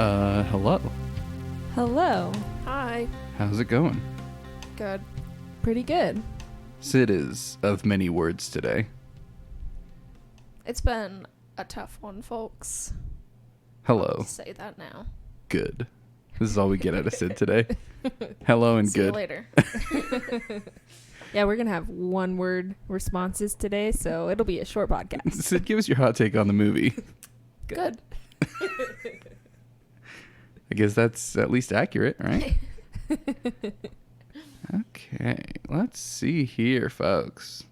Hello. Hello. Hi. How's it going? Good. Pretty good. Sid is of many words today. It's been a tough one, folks. Hello. I'll say that now. Good. This is all we get out of Sid today. Hello and See good. you later. Yeah, we're going to have one-word responses today, so it'll be a short podcast. Sid, give us your hot take on the movie. Good. I guess that's at least accurate, right? Okay, let's see here, folks.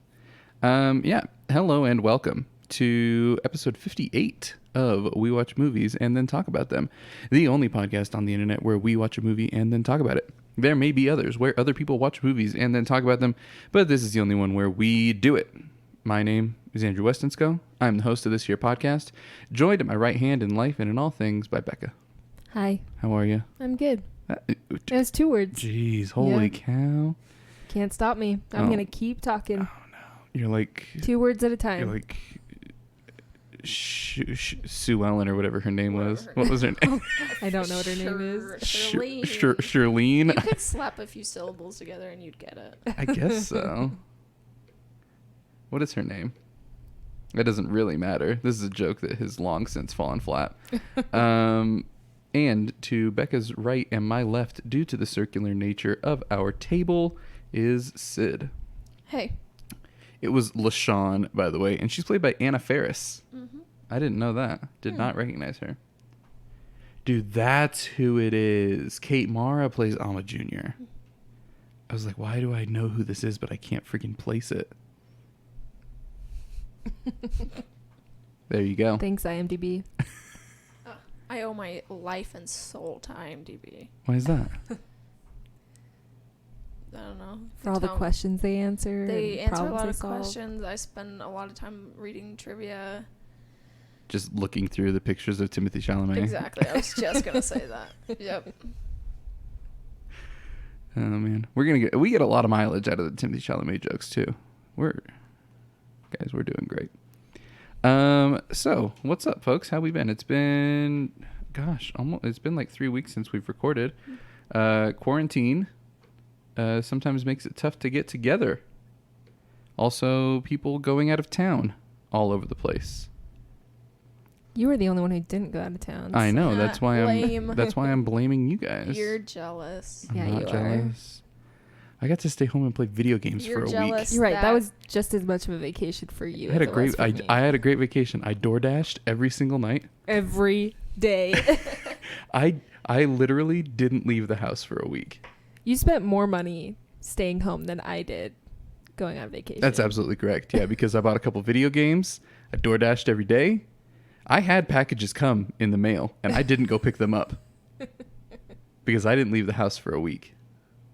Yeah, hello and welcome to episode 58 of We Watch Movies and Then Talk About Them, the only podcast on the internet where we watch a movie and then talk about it. There may be others where other people watch movies and then talk about them, but this is the only one where we do it. My name is Andrew Westonsko. I'm the host of this here podcast, joined at my right hand in life and in all things by Becca. Hi. How are you? I'm good. It was 2 words. Jeez, holy cow. Can't stop me. I'm going to keep talking. Oh, no. You're like... 2 words at a time. You're like... Sue Ellen or whatever her name was. What was her name? I don't know what her name is. Shirlene. Shirlene. You could slap a few syllables together and you'd get it. I guess so. What is her name? That doesn't really matter. This is a joke that has long since fallen flat. And to Becca's right and my left, due to the circular nature of our table, is Sid. Hey. It was LaShawn, by the way, and she's played by Anna Faris. Mm-hmm. I didn't know that. Did not recognize her. Dude, that's who it is. Kate Mara plays Alma Jr. I was like, why do I know who this is, but I can't freaking place it? There you go. Thanks, IMDb. I owe my life and soul to IMDb. Why is that? I don't know. For all the questions they answer. They and answer a problems lot they of solve. questions. I spend a lot of time reading trivia. Just looking through the pictures of Timothée Chalamet. Exactly. I was just going to say that. Yep. Oh, man. We get a lot of mileage out of the Timothée Chalamet jokes, too. We're doing great. So what's up, folks? How we been? It's been, it's been like 3 weeks since we've recorded. Quarantine sometimes makes it tough to get together. Also, people going out of town all over the place. You were the only one who didn't go out of town. I know. That's why Lame. I'm blaming you guys. You're jealous. I'm Yeah, not you are. jealous. I got to stay home and play video games You're for a jealous. week. You're right. That was just as much of a vacation for you. I had as a it great. was for me. I had a great vacation. I DoorDashed every single night. Every day. I literally didn't leave the house for a week. You spent more money staying home than I did going on vacation. That's absolutely correct. Yeah, because I bought a couple video games. I DoorDashed every day. I had packages come in the mail, and I didn't go pick them up because I didn't leave the house for a week.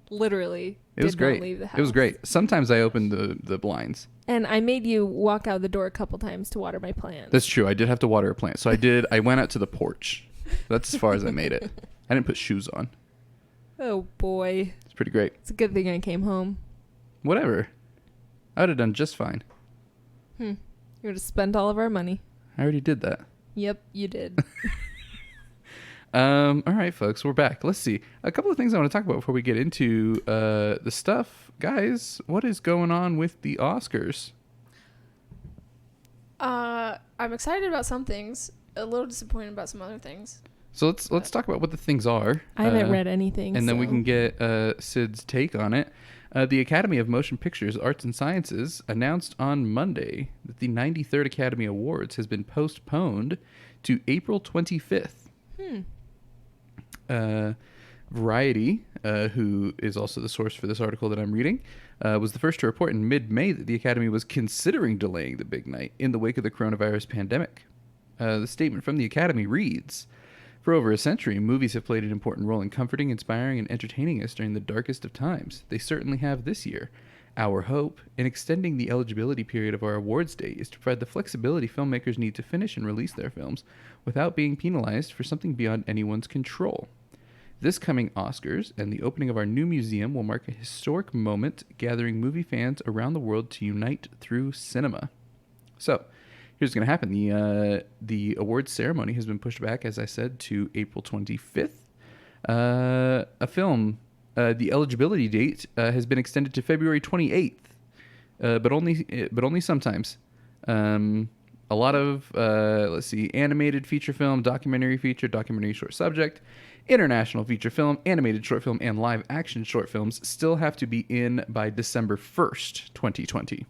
Literally. It was great. Leave the house. It was great. Sometimes I opened the blinds. And I made you walk out the door a couple times to water my plants. That's true. I did have to water a plant. So I did. I went out to the porch. That's as far as I made it. I didn't put shoes on. Oh, boy. It's pretty great. It's a good thing I came home. Whatever. I would have done just fine. You would have spent all of our money. I already did that. Yep, you did. All right, folks, we're back. Let's see. A couple of things I want to talk about before we get into the stuff. Guys, what is going on with the Oscars? I'm excited about some things, a little disappointed about some other things. So let's talk about what the things are. I haven't read anything. And then we so- can get Sid's take on it. The Academy of Motion Pictures, Arts and Sciences announced on Monday that the 93rd Academy Awards has been postponed to April 25th. Variety, who is also the source for this article that I'm reading, was the first to report in mid-May that the Academy was considering delaying the big night in the wake of the coronavirus pandemic. The statement from the Academy reads, "For over a century, movies have played an important role in comforting, inspiring, and entertaining us during the darkest of times. They certainly have this year. Our hope in extending the eligibility period of our awards day is to provide the flexibility filmmakers need to finish and release their films without being penalized for something beyond anyone's control. This coming Oscars and the opening of our new museum will mark a historic moment, gathering movie fans around the world to unite through cinema." So, here's what's going to happen. The awards ceremony has been pushed back, as I said, to April 25th. A film, the eligibility date has been extended to February 28th, but only sometimes. A lot of let's see, animated feature film, documentary feature, documentary short subject, international feature film, animated short film, and live action short films still have to be in by December 1st, 2020,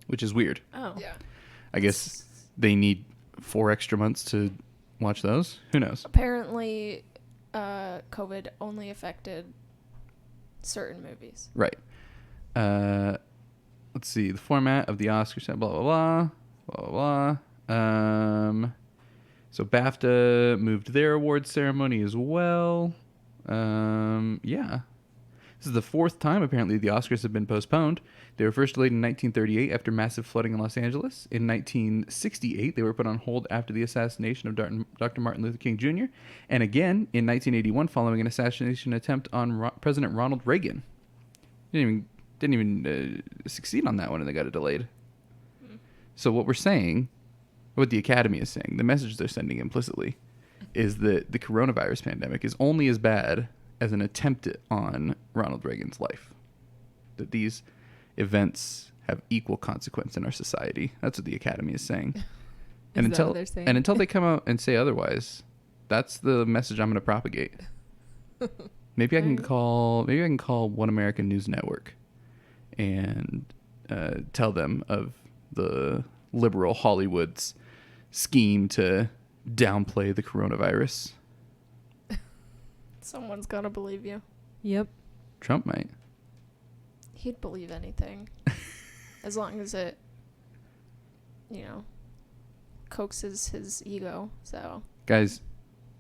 which is weird. Oh. Yeah. I guess they need 4 extra months to watch those. Who knows? Apparently, COVID only affected certain movies. Right. Let's see. The format of the Oscars, blah, blah, blah. Blah, blah, blah. So BAFTA moved their awards ceremony as well. Yeah. This is the 4th time, apparently, the Oscars have been postponed. They were first delayed in 1938 after massive flooding in Los Angeles. In 1968, they were put on hold after the assassination of Dr. Martin Luther King Jr. And again, in 1981, following an assassination attempt on President Ronald Reagan. Didn't even succeed on that one, and they got it delayed. So what we're saying, what the Academy is saying, the message they're sending implicitly, is that the coronavirus pandemic is only as bad as an attempt on Ronald Reagan's life. That these events have equal consequence in our society. That's what the Academy is saying. Is that what they're saying? And until they come out and say otherwise, that's the message I'm going to propagate. Maybe I can call One American News Network and tell them of the liberal Hollywood's scheme to downplay the coronavirus. Someone's gonna believe you. Yep. Trump might. He'd believe anything. As long as it, coaxes his ego. So. Guys,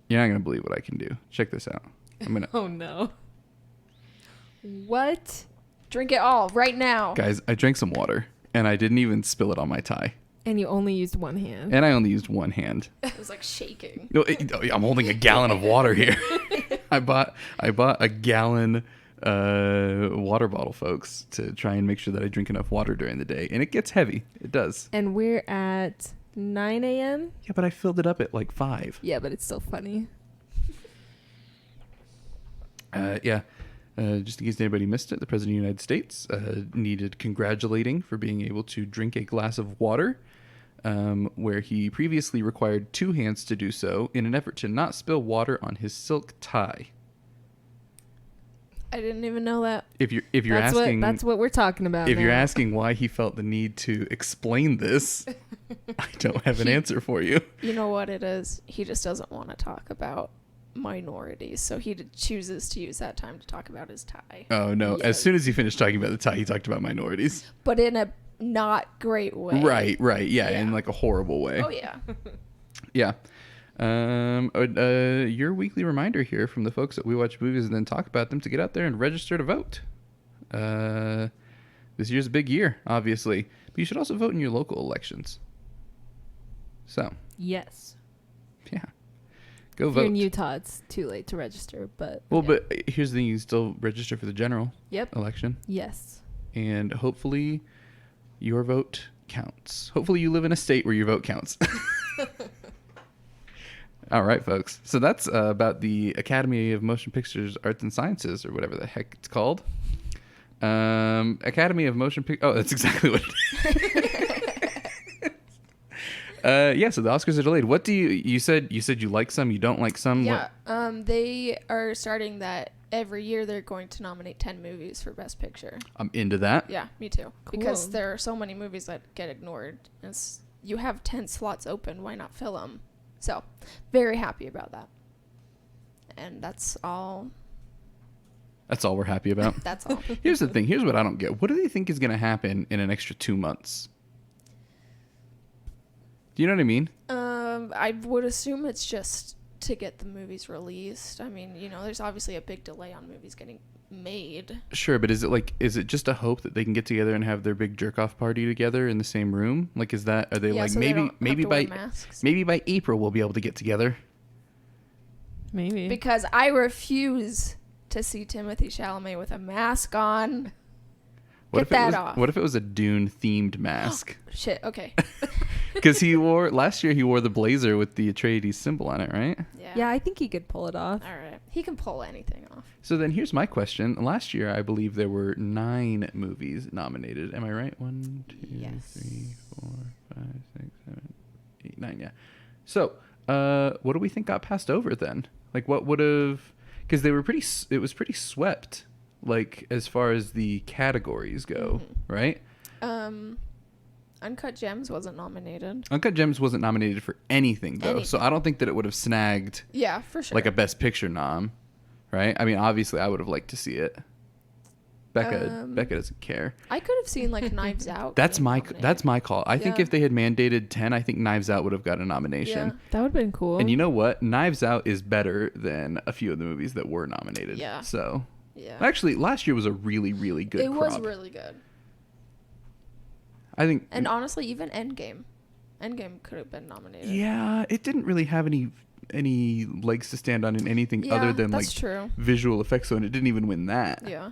you're not going to believe what I can do. Check this out. I'm going to... Oh, no. What? Drink it all right now. Guys, I drank some water, and I didn't even spill it on my tie. And you only used one hand. And I only used one hand. It was like shaking. No, I'm holding a gallon of water here. I bought a gallon water bottle, folks, to try and make sure that I drink enough water during the day. And it gets heavy. It does. And we're at 9 a.m.? Yeah, but I filled it up at like 5. Yeah, but it's still funny. Just in case anybody missed it, the President of the United States needed congratulating for being able to drink a glass of water, where he previously required 2 hands to do so in an effort to not spill water on his silk tie. I didn't even know that. If you're asking, that's what we're talking about. if now. you're asking why he felt the need to explain this, I don't have an answer for you. You know what it is? He just doesn't want to talk about minorities, so he chooses to use that time to talk about his tie. Oh no! Yeah. As soon as he finished talking about the tie, he talked about minorities. But in a not great way. Right, yeah, Yeah. in like a horrible way. Oh yeah. Yeah. Your weekly reminder here from the folks that we watch movies and then talk about them to get out there and register to vote. This year's a big year, obviously, but you should also vote in your local elections. So, Yes. yeah, go If you're vote. in Utah, it's too late to register, but... Well, yeah. but here's the thing: you can still register for the general Yep. election, Yes. and hopefully, your vote counts. Hopefully, you live in a state where your vote counts. All right, folks. So that's about the Academy of Motion Pictures Arts and Sciences, or whatever the heck it's called. Academy of Motion Pictures. Oh, that's exactly what it is. Yeah, so the Oscars are delayed. What do you said you like some, you don't like some? Yeah. They are starting that every year. They're going to nominate 10 movies for Best Picture. I'm into that. Yeah, me too. Because Cool. there are so many movies that get ignored. You have 10 slots open. Why not fill them? So, very happy about that. And that's all. That's all we're happy about. That's all. Here's the thing. Here's what I don't get. What do they think is going to happen in an extra 2 months? Do you know what I mean? I would assume it's just to get the movies released. I mean, there's obviously a big delay on movies getting made. Sure, but is it just a hope that they can get together and have their big jerk off party together in the same room? Like, are they Yeah, like so they don't have maybe to wear by masks. maybe by April we'll be able to get together? Maybe. Because I refuse to see Timothée Chalamet with a mask on. What Get if that it was, off. What if it was a Dune themed mask? Shit, okay. Because last year he wore the blazer with the Atreides symbol on it, right? Yeah, I think he could pull it off. All right. He can pull anything off. So then here's my question. Last year, I believe there were 9 movies nominated. Am I right? 1, 2, Yes. 3, 4, 5, 6, 7, 8, 9. Yeah. So, what do we think got passed over then? Like, what would have? Because it was pretty swept, like as far as the categories go, right? Uncut Gems wasn't nominated. Uncut Gems wasn't nominated for anything though, so I don't think that it would have snagged Yeah, for sure. like a Best Picture nom, right? I mean, obviously, I would have liked to see it. Becca doesn't care. I could have seen like Knives Out. That's being my nominated. call. I think Yeah. if they had mandated 10, I think Knives Out would have got a nomination. Yeah. That would have been cool. And you know what? Knives Out is better than a few of the movies that were nominated. Yeah. So, Yeah. actually, last year was a really, really good It was crop. really good. I think. And honestly, even Endgame could have been nominated. Yeah, it didn't really have any legs to stand on in anything Yeah, other than that's like true. visual effects, so and it didn't even win that. Yeah.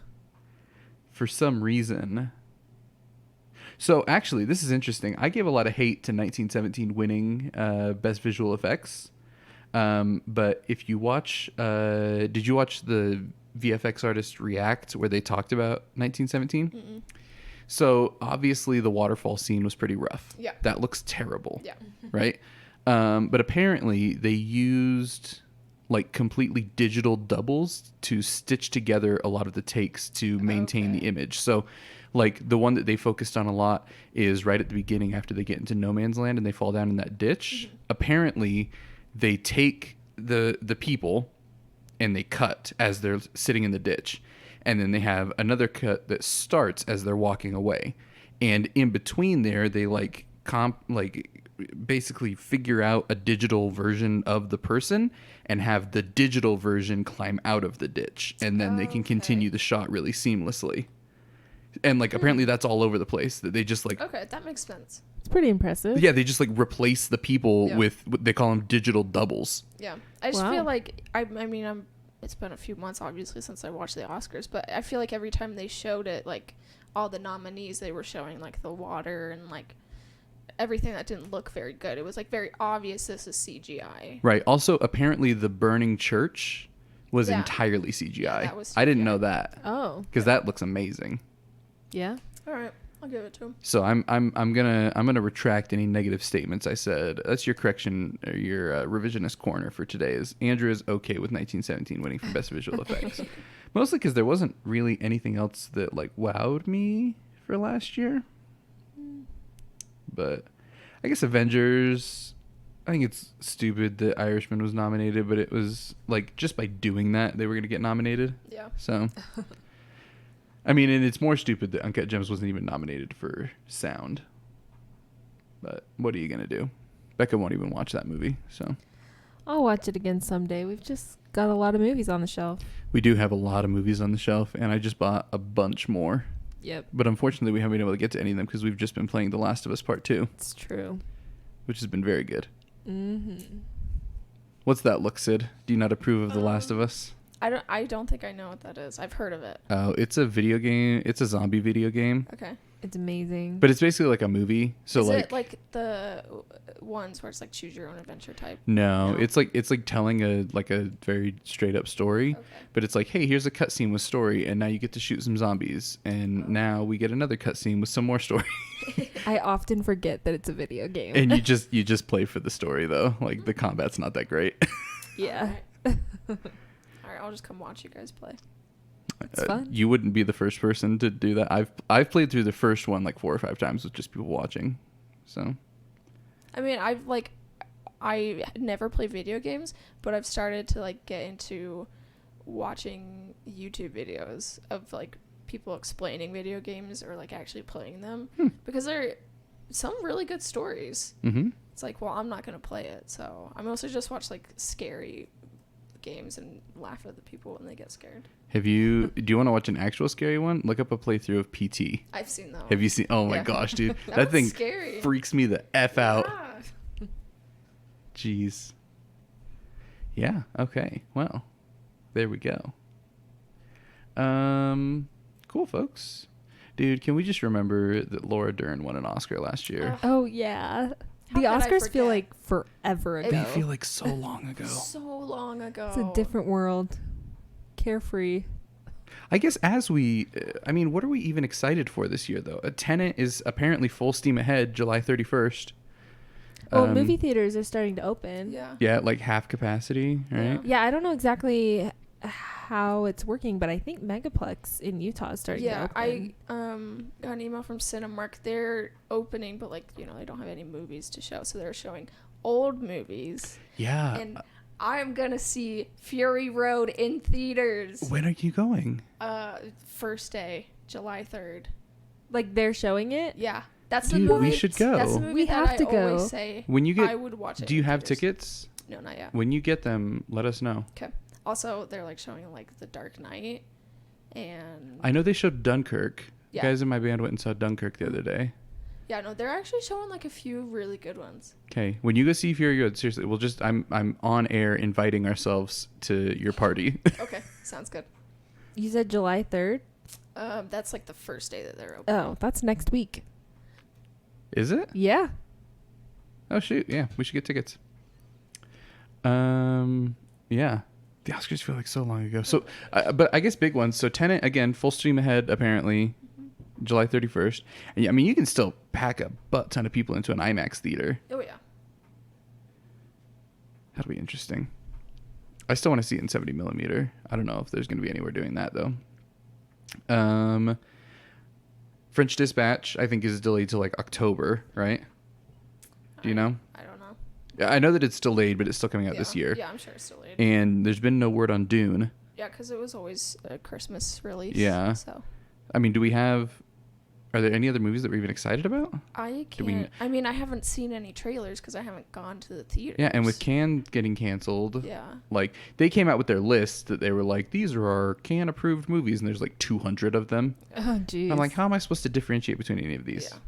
For some reason. So actually, this is interesting. I gave a lot of hate to 1917 winning Best Visual Effects. But if you watch, did you watch the VFX artist react where they talked about 1917? Mm-mm. So obviously the waterfall scene was pretty rough. Yeah. That looks terrible. Yeah. Right? But apparently they used like completely digital doubles to stitch together a lot of the takes to maintain the image. So like the one that they focused on a lot is right at the beginning after they get into no man's land and they fall down in that ditch. Mm-hmm. Apparently they take the people and they cut as they're sitting in the ditch. And then they have another cut that starts as they're walking away. And in between there, they basically figure out a digital version of the person and have the digital version climb out of the ditch. And then they can continue the shot really seamlessly. And like apparently that's all over the place, that they just like Okay, that makes sense. It's pretty impressive. yeah, they just like replace the people Yeah. with what they call them digital doubles. Yeah. I just Wow. feel like I mean it's been a few months obviously since I watched the Oscars, but I feel like every time they showed it, like all the nominees, they were showing like the water and like everything that didn't look very good. It was like very obvious this is CGI. Right. Also, apparently the burning church was Yeah. entirely CGI. Yeah, that was I didn't CGI. know that Oh, because that looks amazing. yeah. All right, I'll give it to him. So I'm gonna retract any negative statements I said. That's your correction, or your revisionist corner for today. Is Andrew is okay with 1917 winning for best visual effects, mostly because there wasn't really anything else that like wowed me for last year. But I guess Avengers. I think it's stupid that Irishman was nominated, but it was like just by doing that they were gonna get nominated. Yeah. So. I mean, and it's more stupid that Uncut Gems wasn't even nominated for sound. But what are you going to do? Becca won't even watch that movie, so. I'll watch it again someday. We've just got a lot of movies on the shelf. We do have a lot of movies on the shelf, and I just bought a bunch more. Yep. But unfortunately, we haven't been able to get to any of them because we've just been playing The Last of Us Part 2, It's true. which has been very good. Mm-hmm. What's that look, Sid? Do you not approve of The Last of Us? I don't think I know what that is. I've heard of it. Oh, it's a video game. It's a zombie video game. Okay. It's amazing. But it's basically like a movie. So is like it like the ones where it's like choose your own adventure type? no, No? it's like telling a very straight up story. Okay. But it's like, hey, here's a cutscene with story, and now you get to shoot some zombies, and now we get another cutscene with some more story, I often forget that it's a video game. and you just play for the story though. Like the combat's not that great. yeah. All right, I'll just come watch you guys play. It's fun. You wouldn't be the first person to do that. I've played through the first one like 4 or 5 times with just people watching. So I mean, I never play video games, but I've started to like get into watching YouTube videos of like people explaining video games or like actually playing them because they're some really good stories. mm-hmm. It's like, well, I'm not gonna play it, so I mostly just watch like scary games and laugh at the people when they get scared. Do you want to watch an actual scary one? Look up a playthrough of PT. I've seen that. Have you seen? Oh my Yeah. gosh, dude, That that was thing scary. freaks me the f out. Yeah. Jeez. Yeah. Okay. Well, there we go. Cool, folks. Dude, can we just remember that Laura Dern won an Oscar last year? Oh, yeah. How The could I Oscars feel forget? like forever ago. They feel like so long ago. So long ago. It's a different world. Carefree. I guess I mean, what are we even excited for this year, though? Tenet is apparently full steam ahead, July 31st. Well, movie theaters are starting to open. Yeah. Yeah, at like half capacity, right? Yeah, I don't know exactly how it's working, but I think Megaplex in Utah is starting to Yeah, open. I got an email from Cinemark. They're opening, but like they don't have any movies to show, so they're showing old movies. Yeah. And I'm gonna see Fury Road in theaters. When are you going? First day, July 3rd. Like they're showing it? Yeah, that's Dude, the movie. we should go. That's the movie We that have I to go. always say When you get, I would watch it. do you in have theaters. tickets? No, not yet. When you get them, let us know. Okay. Also, they're like showing like The Dark Knight, and I know they showed Dunkirk. Yeah. Guys in my band went and saw Dunkirk the other day. yeah, no, they're actually showing like a few really good ones. Okay, when you go see Fury Road, seriously, I'm on air inviting ourselves to your party. Okay, sounds good. You said July 3rd? That's like the first day that they're open. Oh, that's next week. Is it? Yeah. Oh shoot, yeah, we should get tickets. Yeah, the Oscars feel like so long ago. So, but I guess big ones. So Tenet again, full stream ahead apparently, July 31st. And I mean, you can still pack a butt ton of people into an IMAX theater. Oh yeah. That'll be interesting. I still want to see it in 70 millimeter. I don't know if there's going to be anywhere doing that though. French Dispatch, I think, is delayed to like October, right? Do you know? I don't know. Yeah, I know that it's delayed, but it's still coming out this Yeah. year. Yeah, I'm sure it's delayed. And there's been no word on Dune. Yeah, because it was always a Christmas release. Yeah. So I mean, are there any other movies that we're even excited about? I Do we- can't. I mean, I haven't seen any trailers because I haven't gone to the theater. Yeah, and with Cannes getting canceled, Yeah. like they came out with their list that they were like, these are our Cannes approved movies, and there's like 200 of them. Oh, jeez. I'm like, how am I supposed to differentiate between any of these? Yeah.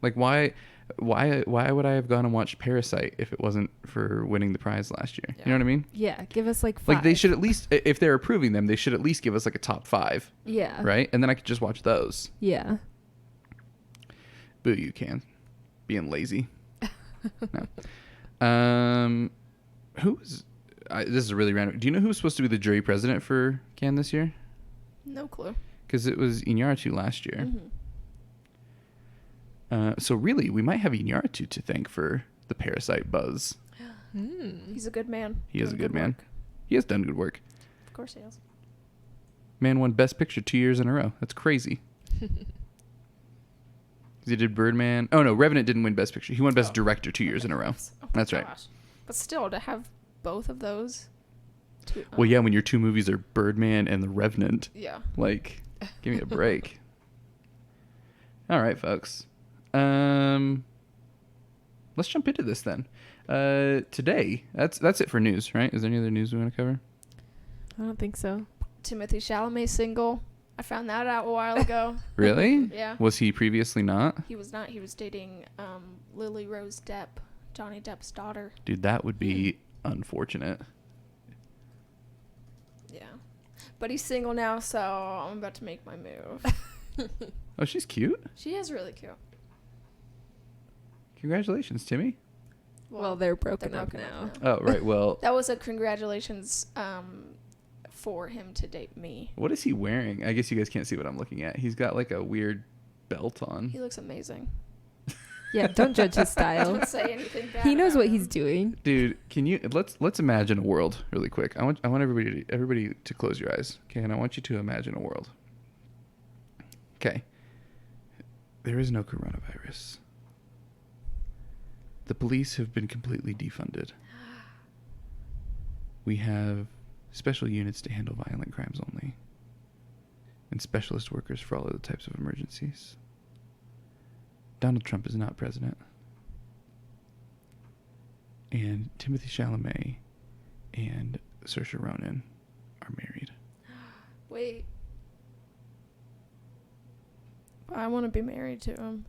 Like, why would I have gone and watched Parasite if it wasn't for winning the prize last year? Yeah. You know what I mean? Yeah, give us like 5. Like they should at least, if they're approving them, they should at least give us like a top 5, Yeah. right? And then I could just watch those. Yeah. Boo, you can. Being lazy. No. This is a really random. Do you know who was supposed to be the jury president for Cannes this year? No clue. Because it was Iñárritu last year. Mm-hmm. So really, we might have Iñárritu to thank for the Parasite buzz. He's a good man. He is a Doing good man. work. He has done good work. Of course he has. Man won Best Picture 2 years in a row. That's crazy. He did Birdman. Oh no, Revenant didn't win Best Picture. He won Best Director 2 years in a row. Oh my That's right. gosh. But still, to have both of those. Well, yeah, when your 2 movies are Birdman and The Revenant. Yeah. Like, give me a break. All right, folks. Let's jump into this then. Today, that's it for news, right? Is there any other news we want to cover? I don't think so. Timothy Chalamet single. I found that out a while ago. Really? Yeah. Was he previously not? He was not. He was dating Lily Rose Depp, Johnny Depp's daughter. Dude, that would be unfortunate. Yeah. But he's single now, so I'm about to make my move. Oh, she's cute. She is really cute. Congratulations, Timmy. Well, they're broken they're up broken now. Oh, right. Well, That was a congratulations for him to date me. what is he wearing? I guess you guys can't see what I'm looking at. He's got like a weird belt on. He looks amazing. Yeah, don't judge his style. Don't say anything bad. He knows about what him. he's doing. Dude, can you let's imagine a world really quick. I want everybody to close your eyes. Okay, and I want you to imagine a world. Okay. There is no coronavirus. The police have been completely defunded. We have special units to handle violent crimes only. And specialist workers for all other types of emergencies. Donald Trump is not president. And Timothy Chalamet and Saoirse Ronan are married. Wait. I want to be married to him.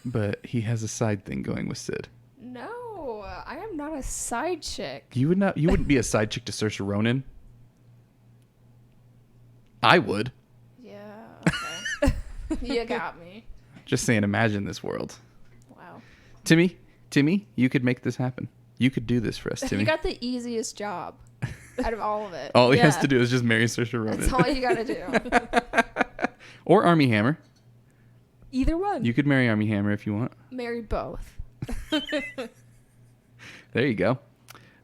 But he has a side thing going with Sid. No, I am not a side chick. You wouldn't be a side chick to Saoirse Ronan. I would. Yeah, okay. You got me. Just saying, imagine this world. Wow. Timmy, Timmy, you could make this happen. You could do this for us, Timmy. You got the easiest job out of all of it. All he has to do is just marry Saoirse Ronan. That's all you gotta do. Or Armie Hammer. Either one. You could marry Armie Hammer if you want. Marry both. There you go.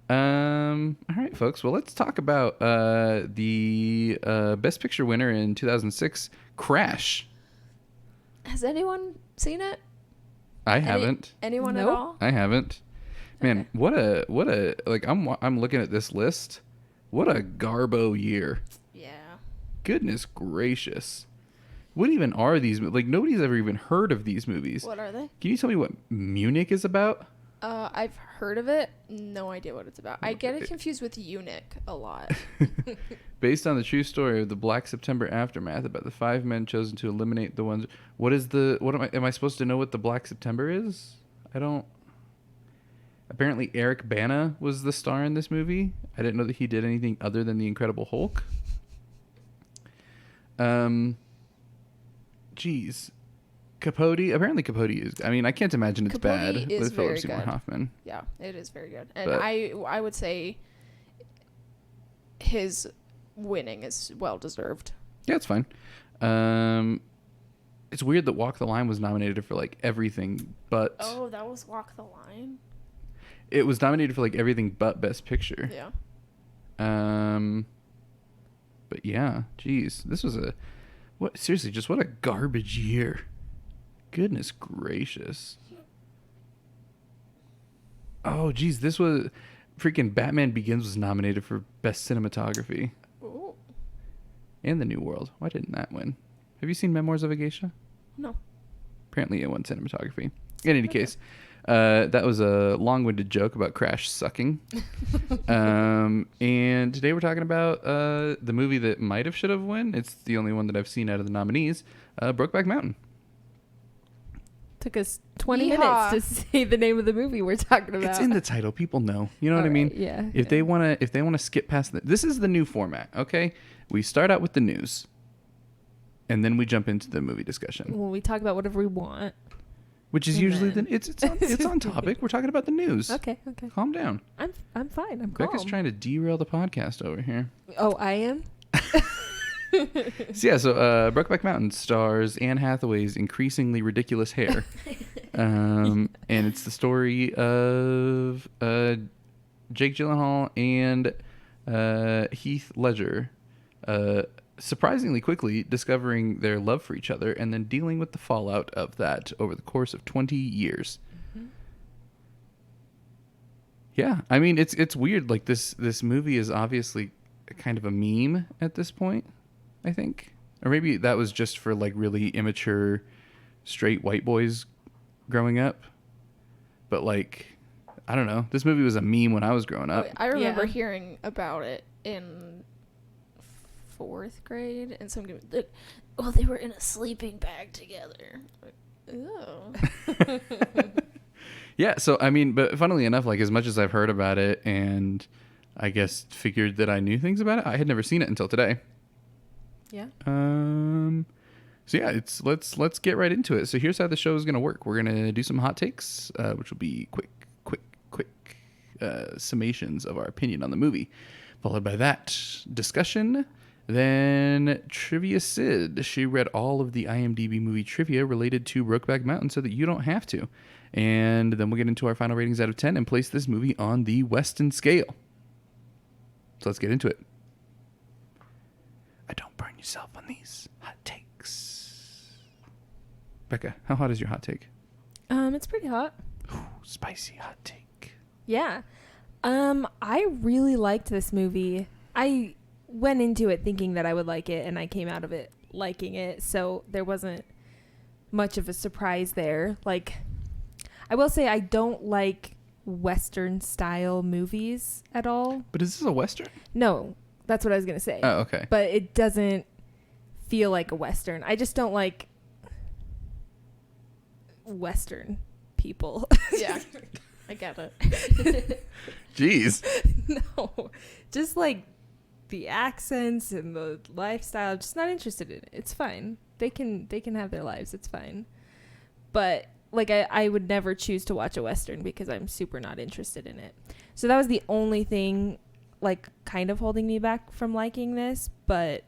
All right, folks. Well, let's talk about the Best Picture winner in 2006, Crash. Has anyone seen it? I haven't. Anyone Nope. at all? I haven't. Man, Okay. what a like I'm looking at this list. What a garbo year. Yeah. Goodness gracious. What even are these? Like nobody's ever even heard of these movies. What are they? Can you tell me what Munich is about? I've heard of it. No idea what it's about. I get it confused with Eunuch a lot. Based on the true story of the Black September aftermath, about the 5 men chosen to eliminate the ones. What am I supposed to know what the Black September is? I don't. Apparently, Eric Bana was the star in this movie. I didn't know that he did anything other than The Incredible Hulk. Geez. Capote. Apparently, Capote is. I mean, I can't imagine it's Capote bad is with Philip very Seymour good. Hoffman. Yeah, it is very good. And But- I would say his winning is well deserved. Yeah, it's fine. It's weird that Walk the Line was nominated for like everything, but Oh, that was Walk the Line? it was nominated for like everything but Best Picture. Yeah. But yeah, geez, this was seriously, just what a garbage year. Goodness gracious. Oh, geez, this was freaking Batman Begins was nominated for Best Cinematography Ooh. and The New World. Why didn't that win? Have you seen Memoirs of a Geisha? No. Apparently it won cinematography. In any case, that was a long-winded joke about Crash sucking. And today we're talking about the movie that might have should have won. It's the only one that I've seen out of the nominees, Brokeback Mountain. Took us 20 Yeehaw. minutes to say the name of the movie we're talking about. It's in the title. People know. You know what I All mean? right, yeah, If yeah. they wanna skip past this is the new format. Okay, we start out with the news, and then we jump into the movie discussion, Well, we talk about whatever we want. which is And usually then- it's on topic. We're talking about the news. Okay. Calm down. I'm fine. I'm Becca's calm. trying to derail the podcast over here. Oh, I am? So Brokeback Mountain stars Anne Hathaway's increasingly ridiculous hair. And it's the story of Jake Gyllenhaal and Heath Ledger surprisingly quickly discovering their love for each other and then dealing with the fallout of that over the course of 20 years. Mm-hmm. Yeah, I mean it's weird. Like this movie is obviously kind of a meme at this point, I think. Or maybe that was just for like really immature straight white boys growing up. But like, I don't know. This movie was a meme when I was growing up. I remember Yeah. hearing about it in 4th grade, and some they were in a sleeping bag together. Oh. Yeah, so I mean, but funnily enough, like as much as I've heard about it and I guess figured that I knew things about it, I had never seen it until today. Yeah. So yeah, let's get right into it. So here's how the show is going to work. We're going to do some hot takes, which will be quick summations of our opinion on the movie, followed by that discussion. Then Trivia Sid. She read all of the IMDb movie trivia related to Brokeback Mountain so that you don't have to. And then we'll get into our final ratings out of 10 and place this movie on the Weston scale. So let's get into it. Don't burn yourself on these hot takes. Becca, how hot is your hot take? It's pretty hot. Ooh, spicy hot take. Yeah. I really liked this movie. I went into it thinking that I would like it, and I came out of it liking it, so there wasn't much of a surprise there. Like, I will say I don't like Western style movies at all. But is this a Western? No, that's what I was going to say. Oh, okay. But it doesn't feel like a Western. I just don't like Western people. Yeah, I get it. Jeez. No, just like the accents and the lifestyle. I'm just not interested in it. It's fine. They can have their lives. It's fine. But like I would never choose to watch a Western because I'm super not interested in it. So that was the only thing like kind of holding me back from liking this, but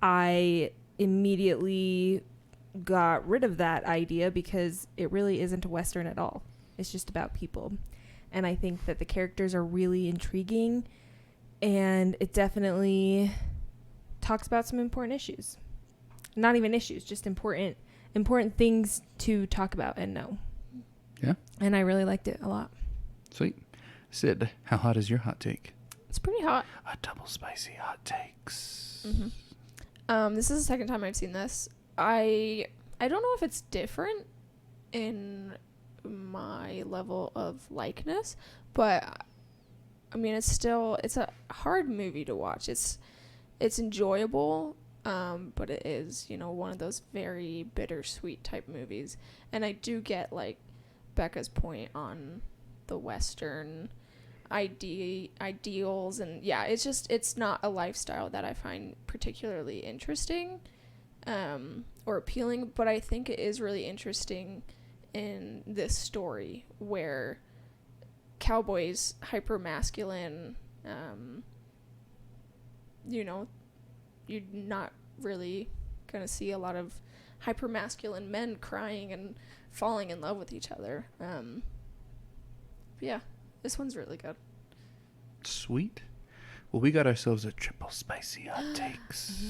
I immediately got rid of that idea because it really isn't a Western at all. It's just about people. And I think that the characters are really intriguing, and it definitely talks about some important issues. Not even issues, just important things to talk about and know. Yeah. And I really liked it a lot. Sweet. Sid, how hot is your hot take? It's pretty hot. A double spicy hot takes. Mm-hmm. This is the second time I've seen this. I don't know if it's different in my level of likeness, but I mean it's a hard movie to watch. It's enjoyable, but it is, you know, one of those very bittersweet type movies. And I do get like Becca's point on the Western ideals, and yeah, it's not a lifestyle that I find particularly interesting or appealing, but I think it is really interesting in this story where cowboys, hyper masculine, you know, you're not really gonna see a lot of hyper masculine men crying and falling in love with each other. Yeah, this one's really good. Sweet. Well, we got ourselves a triple spicy hot takes.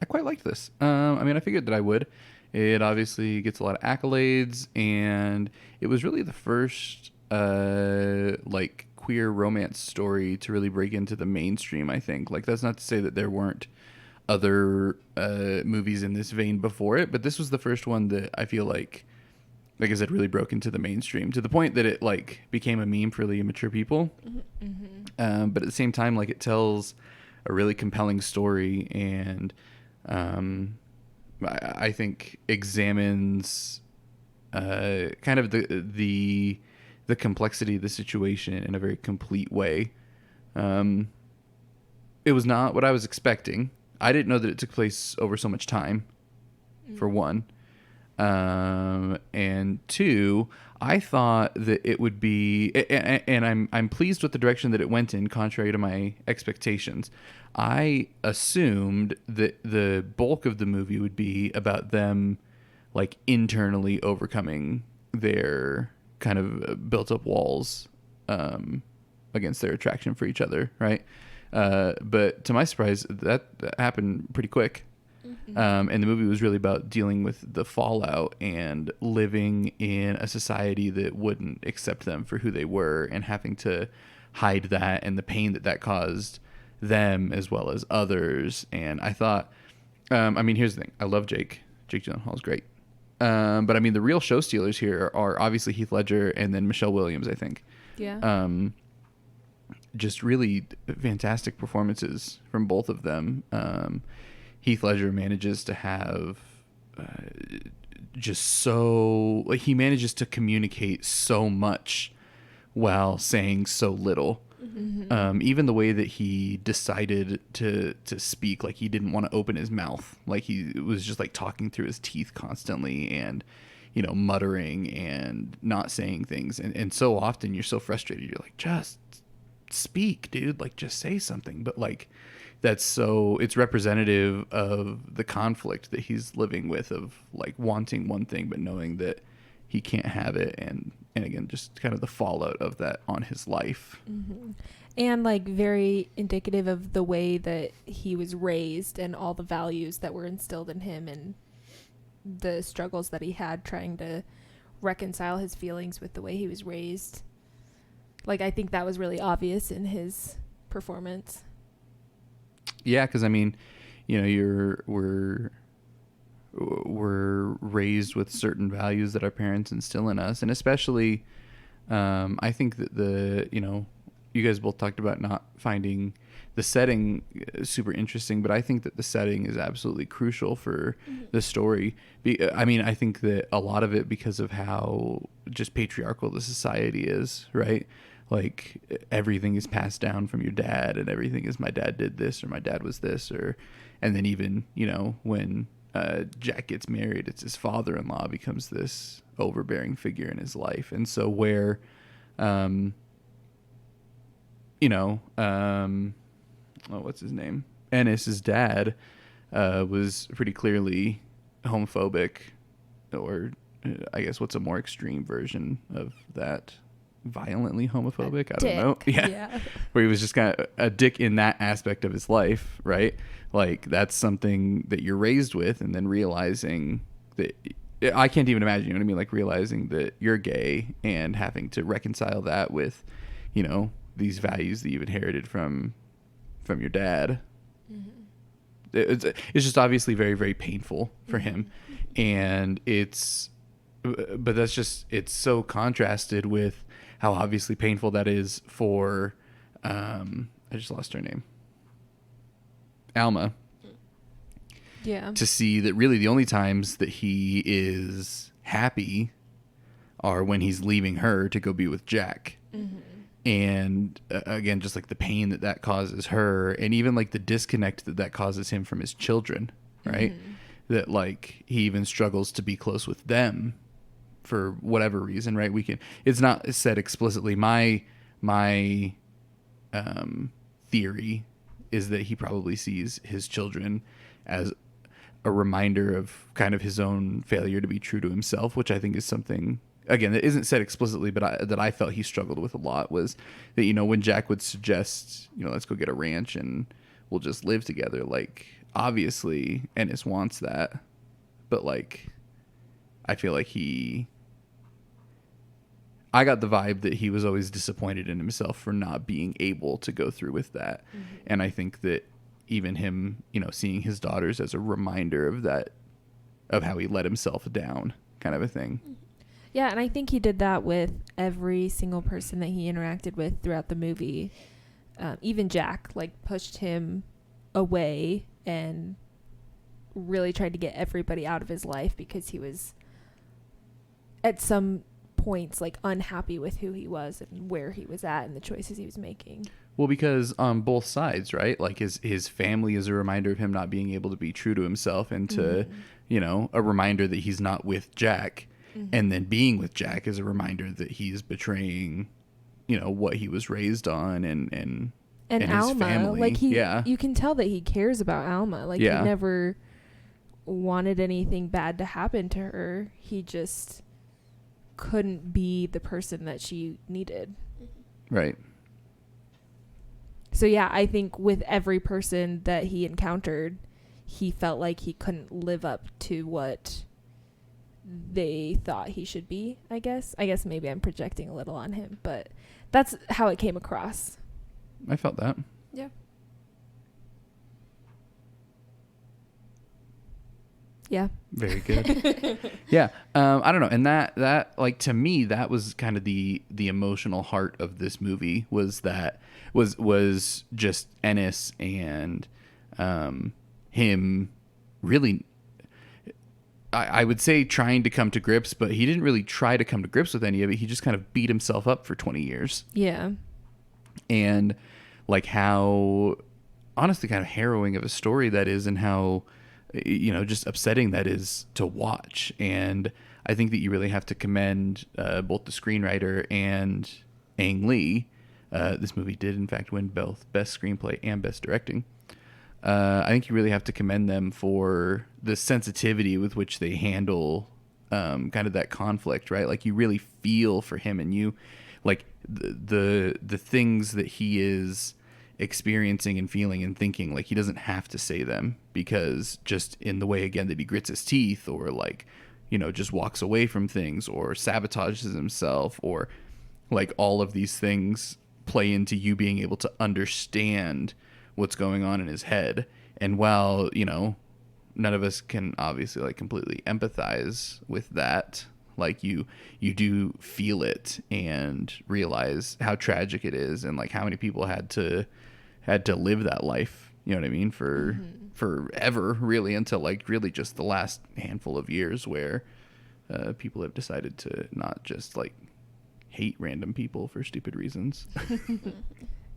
I quite like this. I mean, I figured that I would. It obviously gets a lot of accolades, and it was really the first like queer romance story to really break into the mainstream, I think. Like, that's not to say that there weren't other movies in this vein before it, but this was the first one that I feel like I said, really broke into the mainstream to the point that it like became a meme for really immature people. Mm-hmm. But at the same time, like, it tells a really compelling story, and I think examines kind of the complexity of the situation in a very complete way. It was not what I was expecting. I didn't know that it took place over so much time, for one. And two, I thought that it would be, and I'm pleased with the direction that it went in, contrary to my expectations. I assumed that the bulk of the movie would be about them, like, internally overcoming their kind of built up walls against their attraction for each other, right? But to my surprise, that happened pretty quick. And the movie was really about dealing with the fallout and living in a society that wouldn't accept them for who they were, and having to hide that and the pain that caused them as well as others. And I thought, I mean, here's the thing. I love Jake. Jake Gyllenhaal is great. But I mean, the real show stealers here are obviously Heath Ledger and then Michelle Williams, I think. Yeah. Just really fantastic performances from both of them. Heath Ledger manages to have he manages to communicate so much while saying so little. Mm-hmm. Even the way that he decided to speak, like, he didn't want to open his mouth, like he was just like talking through his teeth constantly, and, you know, muttering and not saying things. And so often you're so frustrated, you're like, just speak, dude, like, just say something. But like, it's representative of the conflict that he's living with, of like wanting one thing but knowing that he can't have it, and again, just kind of the fallout of that on his life. Mm-hmm. And like very indicative of the way that he was raised and all the values that were instilled in him, and the struggles that he had trying to reconcile his feelings with the way he was raised. Like, I think that was really obvious in his performance. Yeah, because I mean, you know, we're raised with certain values that our parents instill in us, and especially, I think that you guys both talked about not finding the setting super interesting, but I think that the setting is absolutely crucial for the story. I mean, I think that a lot of it, because of how just patriarchal the society is, right? Like, everything is passed down from your dad, and everything is, my dad did this, or my dad was this, and then even, you know, when Jack gets married, it's his father-in-law becomes this overbearing figure in his life. And so where, what's his name? Ennis's dad was pretty clearly homophobic, or I guess what's a more extreme version of that? Violently homophobic? I don't know. Yeah. Where he was just kind of a dick in that aspect of his life, right? Like, that's something that you're raised with, and then realizing that, I can't even imagine, you know what I mean? Like, realizing that you're gay and having to reconcile that with, these values that you've inherited from your dad. Mm-hmm. It's just obviously very, very painful for him. And but that's just, it's so contrasted with how obviously painful that is for, I just lost her name, Alma. Yeah. To see that really the only times that he is happy are when he's leaving her to go be with Jack. Mm-hmm. And again, just like the pain that causes her, and even like the disconnect that causes him from his children, right? Mm-hmm. That like he even struggles to be close with them for whatever reason, right? It's not said explicitly. My theory is that he probably sees his children as a reminder of kind of his own failure to be true to himself, which I think is something, again, that isn't said explicitly, but that I felt he struggled with a lot, was that, when Jack would suggest, let's go get a ranch and we'll just live together. Like, obviously Ennis wants that, but like, I feel like I got the vibe that he was always disappointed in himself for not being able to go through with that. Mm-hmm. And I think that even him, seeing his daughters as a reminder of that, of how he let himself down, kind of a thing. Yeah, and I think he did that with every single person that he interacted with throughout the movie. Even Jack, like, pushed him away and really tried to get everybody out of his life because he was, at some points, like, unhappy with who he was and where he was at and the choices he was making. Well, because on both sides, right? Like, his family is a reminder of him not being able to be true to himself, and to, a reminder that he's not with Jack. Mm-hmm. And then being with Jack is a reminder that he's betraying, what he was raised on and Alma, his family. Like, you can tell that he cares about Alma. Like, he never wanted anything bad to happen to her. He just couldn't be the person that she needed. Right. So yeah, I think with every person that he encountered, he felt like he couldn't live up to what they thought he should be, I guess. Maybe I'm projecting a little on him, but that's how it came across. I felt that. Yeah. Yeah. Very good. Yeah. I don't know. And that like, to me, that was kind of the emotional heart of this movie, was just Ennis and him really, I would say, trying to come to grips, but he didn't really try to come to grips with any of it. He just kind of beat himself up for 20 years. Yeah. And like, how honestly kind of harrowing of a story that is, and how, just upsetting that is to watch. And I think that you really have to commend both the screenwriter and Ang Lee. This movie did, in fact, win both Best Screenplay and Best Directing. I think you really have to commend them for the sensitivity with which they handle kind of that conflict, right? Like, you really feel for him, and you, like, the things that he is experiencing and feeling and thinking, like, he doesn't have to say them, because just in the way, again, that he grits his teeth, or like, just walks away from things, or sabotages himself, or like, all of these things play into you being able to understand what's going on in his head. And while, none of us can obviously like completely empathize with that, like, you do feel it and realize how tragic it is, and like how many people had to live that life, you know what I mean, for forever, really, until like really just the last handful of years, where people have decided to not just like hate random people for stupid reasons.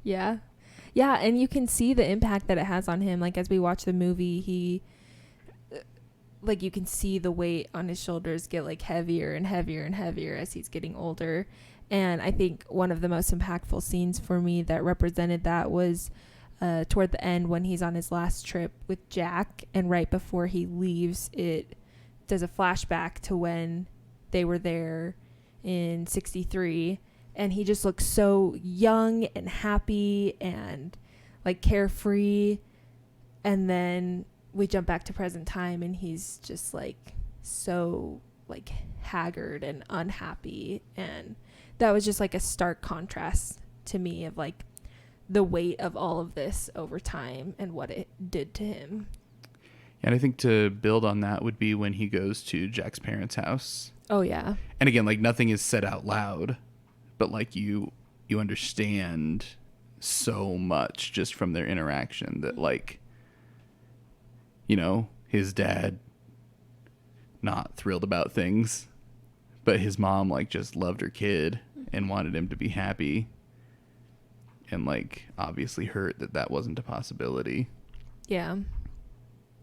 Yeah. And you can see the impact that it has on him. Like, as we watch the movie, like you can see the weight on his shoulders get like heavier and heavier and heavier as he's getting older. And I think one of the most impactful scenes for me that represented that was toward the end when he's on his last trip with Jack, and right before he leaves, it does a flashback to when they were there in 63, and he just looks so young and happy and like carefree. And then we jump back to present time and he's just like so like haggard and unhappy, and that was just like a stark contrast to me of like the weight of all of this over time and what it did to him. And I think to build on that would be when he goes to Jack's parents' house. Oh yeah. And again, like nothing is said out loud, but like you understand so much just from their interaction that like, you know, his dad not thrilled about things, but his mom like just loved her kid and wanted him to be happy, and like obviously hurt that that wasn't a possibility. Yeah.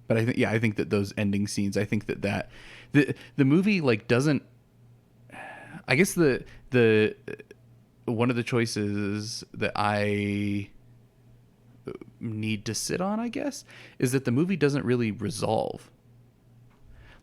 But I think that those ending scenes, I think that the movie like doesn't, I guess the one of the choices that I need to sit on, I guess, is that the movie doesn't really resolve.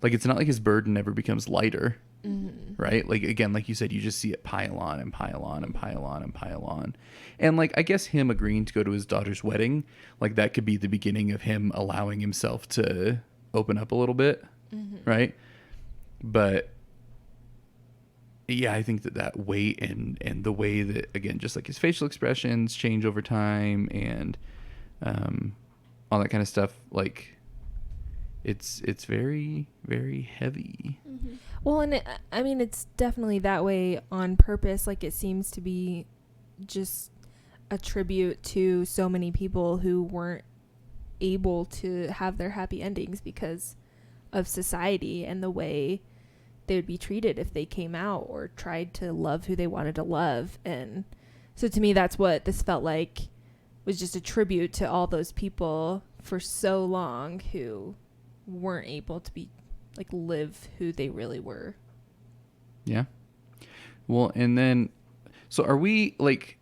Like it's not like his burden ever becomes lighter. Mm-hmm. Right? Like again, like you said, you just see it pile on and pile on and pile on and pile on. And like I guess him agreeing to go to his daughter's wedding, like that could be the beginning of him allowing himself to open up a little bit. Mm-hmm. Right? But yeah, I think that weight and the way that, again, just like his facial expressions change over time and all that kind of stuff, like it's very, very heavy. Mm-hmm. Well, and I mean, it's definitely that way on purpose. Like it seems to be just a tribute to so many people who weren't able to have their happy endings because of society and the way they would be treated if they came out or tried to love who they wanted to love. And so to me, that's what this felt like, was just a tribute to all those people for so long who weren't able to be like live who they really were. Yeah. Well, and then, so are we like,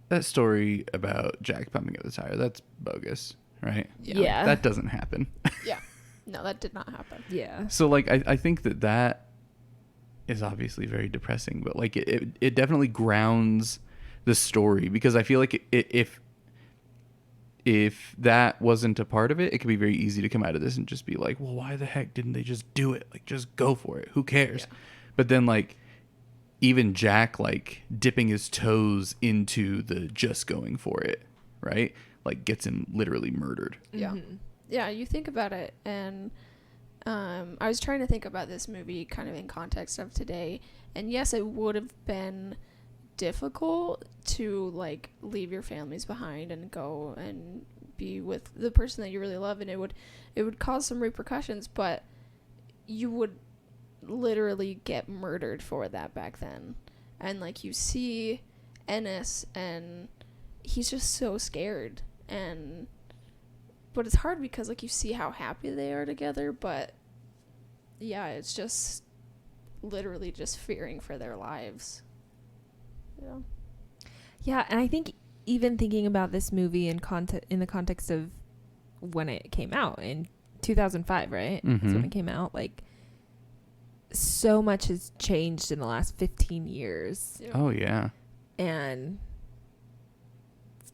that story about Jack pumping up the tire, that's bogus, right? Yeah. That doesn't happen. Yeah. No, that did not happen. Yeah. So like, I think that is obviously very depressing, but like it definitely grounds the story, because I feel like if that wasn't a part of it, it could be very easy to come out of this and just be like, well, why the heck didn't they just do it? Like, just go for it. Who cares? Yeah. But then like even Jack like dipping his toes into the just going for it, right? Like gets him literally murdered. Yeah. Mm-hmm. Yeah, you think about it, and I was trying to think about this movie kind of in context of today, and yes, it would have been difficult to like leave your families behind and go and be with the person that you really love, and it would cause some repercussions, but you would literally get murdered for that back then. And like you see Ennis and he's just so scared, but it's hard because like you see how happy they are together, but yeah, it's just literally just fearing for their lives. Yeah. Yeah, and I think even thinking about this movie in the context of when it came out in 2005, right? Mm-hmm. That's when it came out. Like, so much has changed in the last 15 years. Yeah. Oh, yeah. And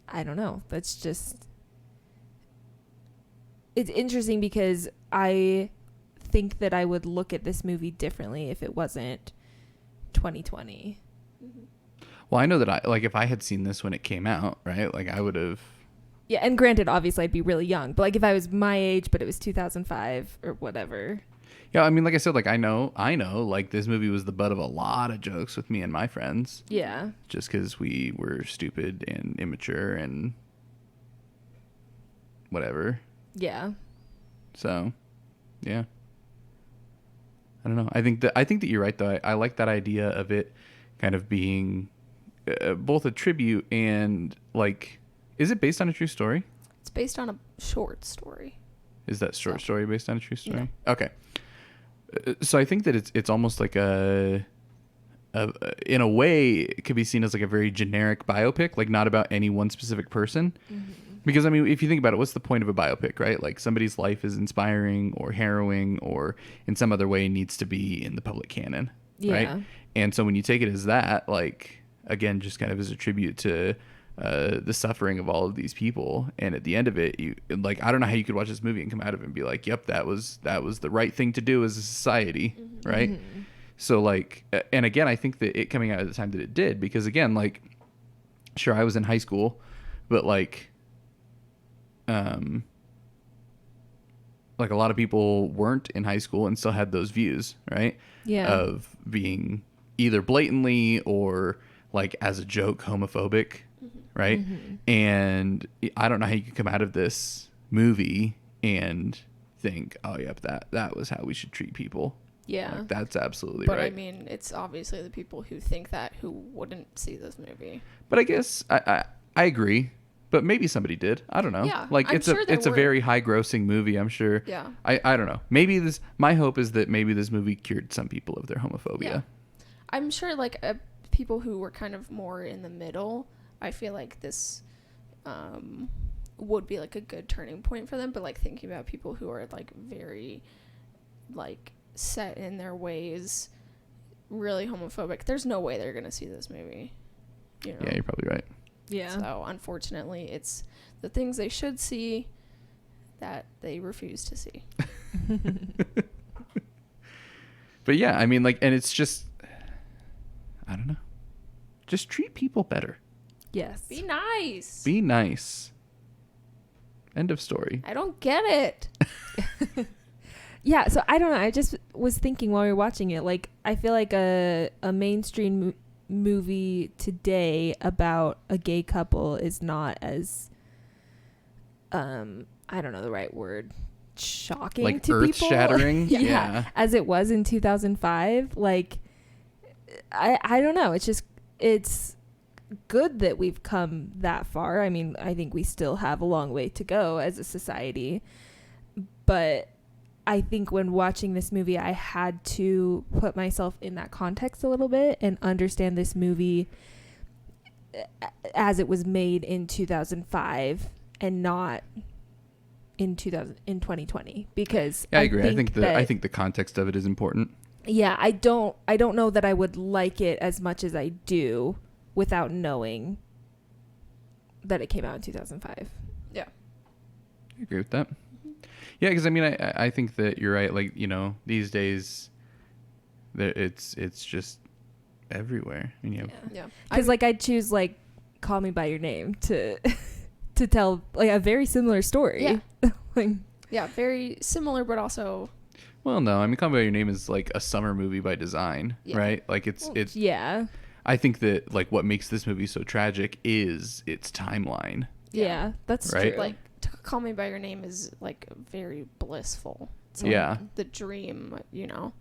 I don't know. That's just... It's interesting because I think that I would look at this movie differently if it wasn't 2020. Mm-hmm. Well, I know that if I had seen this when it came out, right? Like I would have. Yeah, and granted, obviously I'd be really young, but like if I was my age, but it was 2005 or whatever. Yeah, I mean, like I said, like I know, like this movie was the butt of a lot of jokes with me and my friends. Yeah. Just because we were stupid and immature and whatever. Yeah. So, yeah. I don't know. I think that you're right though. I like that idea of it kind of being both a tribute and like, is it based on a true story? It's based on a short story. Is that short story based on a true story? Yeah. Okay. So I think that it's almost like a in a way it could be seen as like a very generic biopic, like not about any one specific person. Mm-hmm. Because I mean, if you think about it, what's the point of a biopic, right? Like somebody's life is inspiring or harrowing or in some other way needs to be in the public canon, Yeah. right? And so when you take it as that, like again, just kind of as a tribute to the suffering of all of these people, and at the end of it, you like I don't know how you could watch this movie and come out of it and be like, "Yep, that was the right thing to do as a society," right? Mm-hmm. So like, and again, I think that it coming out at the time that it did, because again, like, sure, I was in high school, but like a lot of people weren't in high school and still had those views, right? Yeah. Of being either blatantly or like as a joke homophobic, right? Mm-hmm. And I don't know how you could come out of this movie and think, oh, yep, that was how we should treat people. Yeah. Like, that's absolutely But right. I mean, it's obviously the people who think that who wouldn't see this movie. But I guess I agree. But maybe somebody did. I don't know. Yeah, like I'm it's sure there a were. very high grossing movie, I'm sure. Yeah. I don't know. Maybe my hope is that maybe this movie cured some people of their homophobia. Yeah. I'm sure like people who were kind of more in the middle, I feel like this would be like a good turning point for them, but like thinking about people who are like very like set in their ways, really homophobic, there's no way they're going to see this movie. You know? Yeah, you're probably right. Yeah. So unfortunately, it's the things they should see that they refuse to see. But yeah, I mean, like, and it's just, I don't know. Just treat people better. Yes. Be nice. Be nice. End of story. I don't get it. Yeah, so I don't know. I just was thinking while we were watching it, like, I feel like a mainstream movie today about a gay couple is not as, I don't know the right word, shocking Like to people. earth-shattering? Yeah, Yeah. as it was in 2005. Like, I don't know. It's just, it's good that we've come that far. I mean, I think we still have a long way to go as a society, but I think when watching this movie, I had to put myself in that context a little bit and understand this movie as it was made in 2005 and not in 2020, because Yeah, I agree. I think that, I think the context of it is important. yeah, I don't know that I would like it as much as I do without knowing that it came out in 2005. Yeah. I agree with that. Yeah, because I mean, I think that you're right. Like, you know, these days, it's just everywhere. I mean, you have, Yeah. Because like I'd choose like Call Me by Your Name to to tell like a very similar story. Yeah. Like, Yeah, very similar, but also well, no, I mean, Call Me by Your Name is like a summer movie by design, Yeah. right? Like it's yeah. I think that like what makes this movie so tragic is its timeline. Yeah, that's Right? true. like Call Me by Your Name is like very blissful. It's Yeah. like the dream, you know.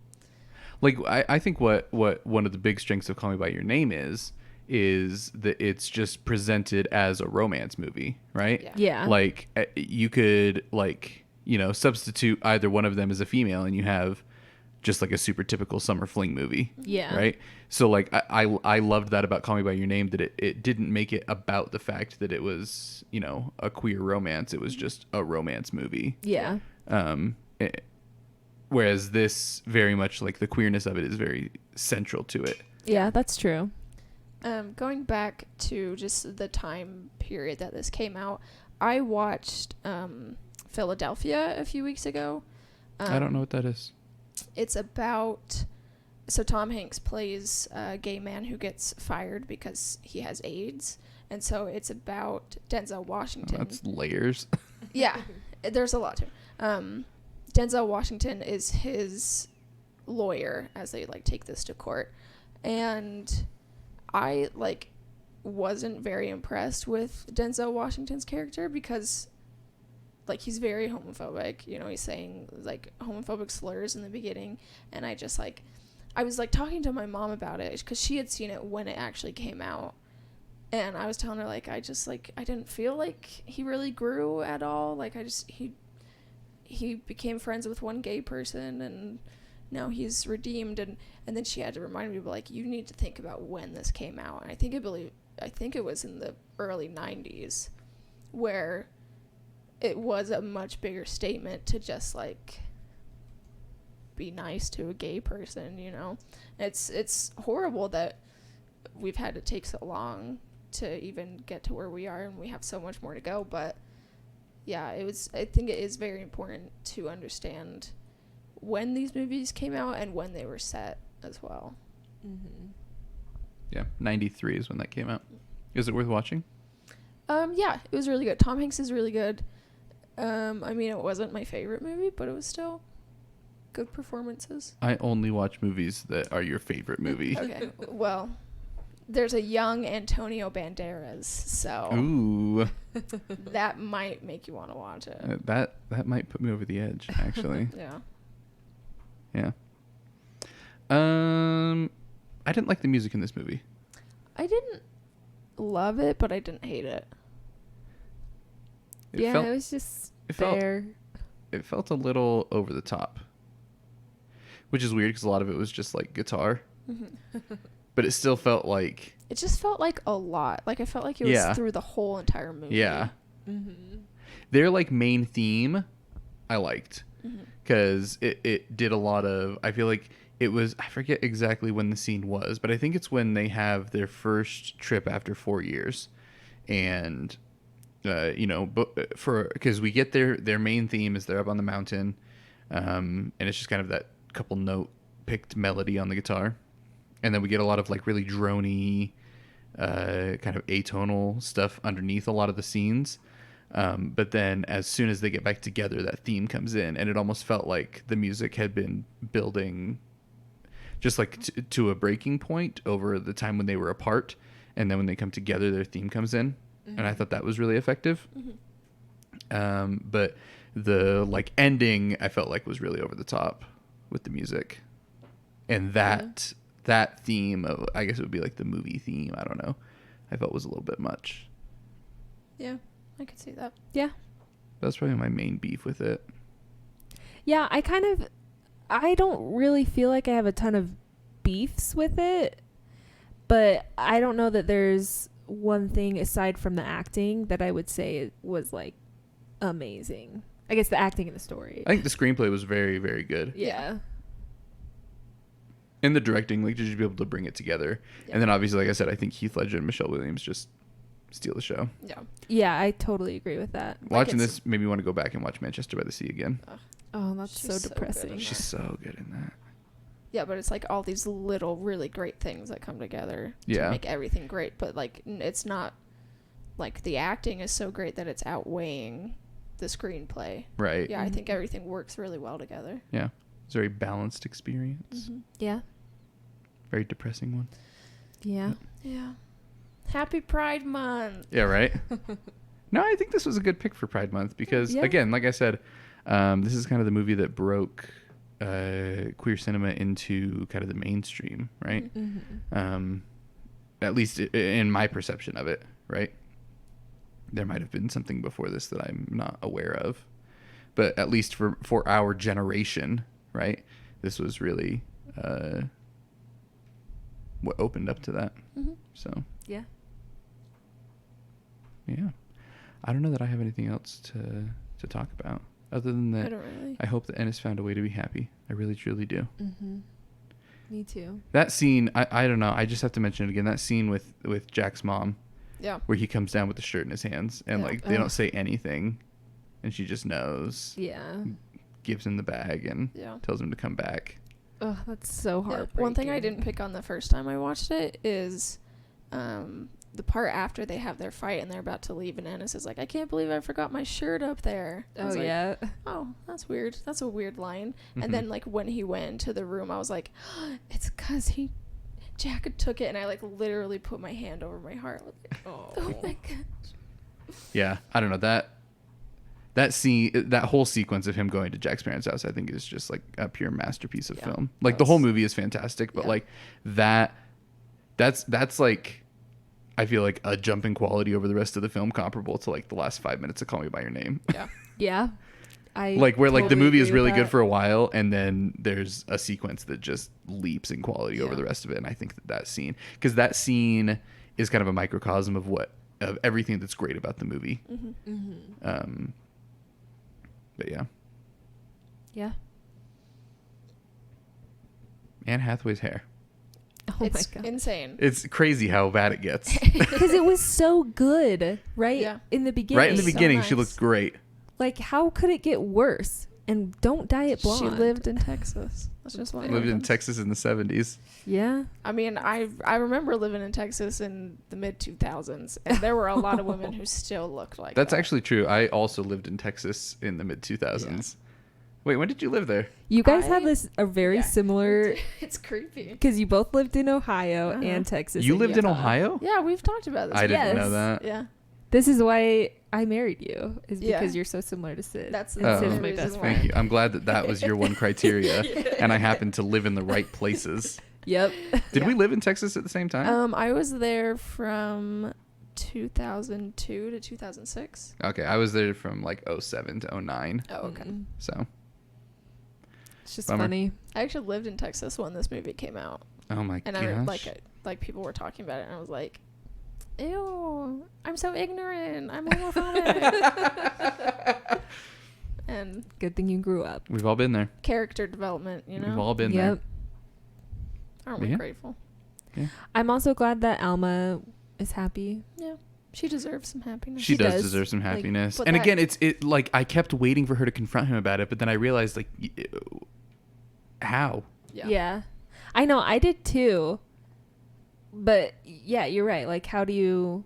Like I think what one of the big strengths of Call Me by Your Name is that it's just presented as a romance movie, right? Yeah. Yeah. Like you could like, you know, substitute either one of them as a female and you have just like a super typical summer fling movie. Yeah. Right. So like I loved that about Call Me by Your Name, that it didn't make it about the fact that it was, you know, a queer romance. It was just a romance movie. Yeah. Whereas this very much like the queerness of it is very central to it. Yeah, that's true. Going back to just the time period that this came out, I watched Philadelphia a few weeks ago. I don't know what that is. It's about, so Tom Hanks plays a gay man who gets fired because he has AIDS, and so it's about Denzel Washington. That's layers. Yeah, there's a lot to it. Denzel Washington is his lawyer as they like take this to court, and I like wasn't very impressed with Denzel Washington's character because like he's very homophobic, you know, he's saying like homophobic slurs in the beginning, and I just like I was like talking to my mom about it because she had seen it when it actually came out, and I was telling her like I just like I didn't feel like he really grew at all, like I just he he became friends with one gay person and now he's redeemed, and then she had to remind me, like, you need to think about when this came out. And I think it was in the early 90s where it was a much bigger statement to just like be nice to a gay person, you know. It's horrible that we've had to take so long to even get to where we are, and we have so much more to go. But yeah, I think it is very important to understand when these movies came out and when they were set as well. Mm-hmm. Yeah, 93 is when that came out. Is it worth watching? Yeah, it was really good. Tom Hanks is really good. I mean, it wasn't my favorite movie, but it was still good performances. I only watch movies that are your favorite movie. Okay, well, there's a young Antonio Banderas, so Ooh, that might make you want to watch it. that might put me over the edge, actually. Yeah. Yeah. I didn't like the music in this movie. I didn't love it, but I didn't hate it. It was just there. It felt a little over the top, which is weird because a lot of it was just like guitar, but it still felt like it just felt like a lot. Like I felt like it was through the whole entire movie. Yeah. Mm-hmm. Their like main theme, I liked because it did a lot of. I feel like it was. I forget exactly when the scene was, but I think it's when they have their first trip after 4 years, and. Because we get their main theme is they're up on the mountain, and it's just kind of that couple note picked melody on the guitar, and then we get a lot of like really droney, kind of atonal stuff underneath a lot of the scenes. But then as soon as they get back together, that theme comes in, and it almost felt like the music had been building, just like to a breaking point over the time when they were apart, and then when they come together, their theme comes in. And I thought that was really effective. But the like ending, I felt like was really over the top with the music, and that theme of, I guess it would be like the movie theme. I don't know. I felt was a little bit much. Yeah, I could see that. Yeah, that's probably my main beef with it. Yeah, I don't really feel like I have a ton of beefs with it, but I don't know that there's one thing aside from the acting that I would say it was like amazing. I guess the acting and the story. I think the screenplay was very, very good. Yeah. And the directing, like, did you be able to bring it together? Yeah. And then obviously, like I said, I think Heath Ledger and Michelle Williams just steal the show. Yeah. Yeah, I totally agree with that. Watching this made me want to go back and watch Manchester by the Sea again. Oh, that's so depressing. She's so good in that. Yeah, but it's like all these little really great things that come together to make everything great. But like, it's not like the acting is so great that it's outweighing the screenplay. Right. Yeah, I think everything works really well together. Yeah. It's a very balanced experience. Yeah. Very depressing one. Yeah. Yeah. Happy Pride Month. Yeah, right? No, I think this was a good pick for Pride Month because, again, like I said, this is kind of the movie that broke queer cinema into kind of the mainstream, right? At least in my perception of it, right? There might have been something before this that I'm not aware of, but at least for our generation, right? This was really what opened up to that. So yeah. I don't know that I have anything else to talk about. Other than that, I hope that Ennis found a way to be happy. I really, truly do. Me too. That scene, I don't know. I just have to mention it again. That scene with Jack's mom, where he comes down with the shirt in his hands, and like they don't say anything, and she just knows. Yeah. Gives him the bag and tells him to come back. Oh, that's so heartbreaking. One thing I didn't pick on the first time I watched it is the part after they have their fight and they're about to leave, and Ennis is like, I can't believe I forgot my shirt up there. Oh, yeah. Oh, that's weird. That's a weird line. And then, like, when he went into the room, I was like, it's because Jack took it, and I, like, literally put my hand over my heart. Like, oh my gosh. Yeah, I don't know. That scene, that whole sequence of him going to Jack's parents' house, I think is just, like, a pure masterpiece of film. Like, the whole movie is fantastic, but, like, that's, like... I feel like a jump in quality over the rest of the film comparable to like the last 5 minutes of Call Me By Your Name. Yeah. Like where like the totally movie is agree with really good that. for a while, and then there's a sequence that just leaps in quality over Yeah. the rest of it. And I think that scene, because that scene is kind of a microcosm of everything that's great about the movie. But yeah, Yeah. Anne Hathaway's hair. Oh It's my god. insane. It's crazy how bad it gets. Because it was so good, right? Yeah. In the beginning. Right in the So beginning, she nice. looked great. Like, how could it get worse? And don't dye it blonde. She lived in Texas. That's just what Lived in happens. Texas in the 70s. Yeah. I mean, I remember living in Texas in the mid 2000s, and there were a lot of women who still looked like That's that. actually true. I also lived in Texas in the mid 2000s. Wait, when did you live there? You guys have I- a very yeah. similar, It's creepy. because you both lived in Ohio Uh-huh. and Texas. You and lived in Utah. Ohio? Yeah, we've talked about this. I didn't Yes. know that. Yeah, This is why I married you, is Yeah. because you're so similar to Sid. that's And Oh. Sid's the my reason best why. friend. Thank you. I'm glad that was your one criteria, and I happened to live in the right places. Yep. Did Yeah. we live in Texas at the same time? I was there from 2002 to 2006. Okay, I was there from like 07 to 09. Oh, okay. So, It's just Bummer. funny. I actually lived in Texas when this movie came out, oh my and gosh. like people were talking about it, and I was like, "Ew, I'm so ignorant. I'm homophobic." And Good thing you grew up. We've all been there. character development, you know. We've all been Yep. Aren't we Yeah. grateful? I'm also glad that Alma is happy. Yeah, she deserves some happiness. there. She does does. deserve some Like, happiness. but And that- again, it like I kept waiting for her to confront him about it, but then I realized like how? Yeah. I know, I did too. But yeah, you're right. Like, how do you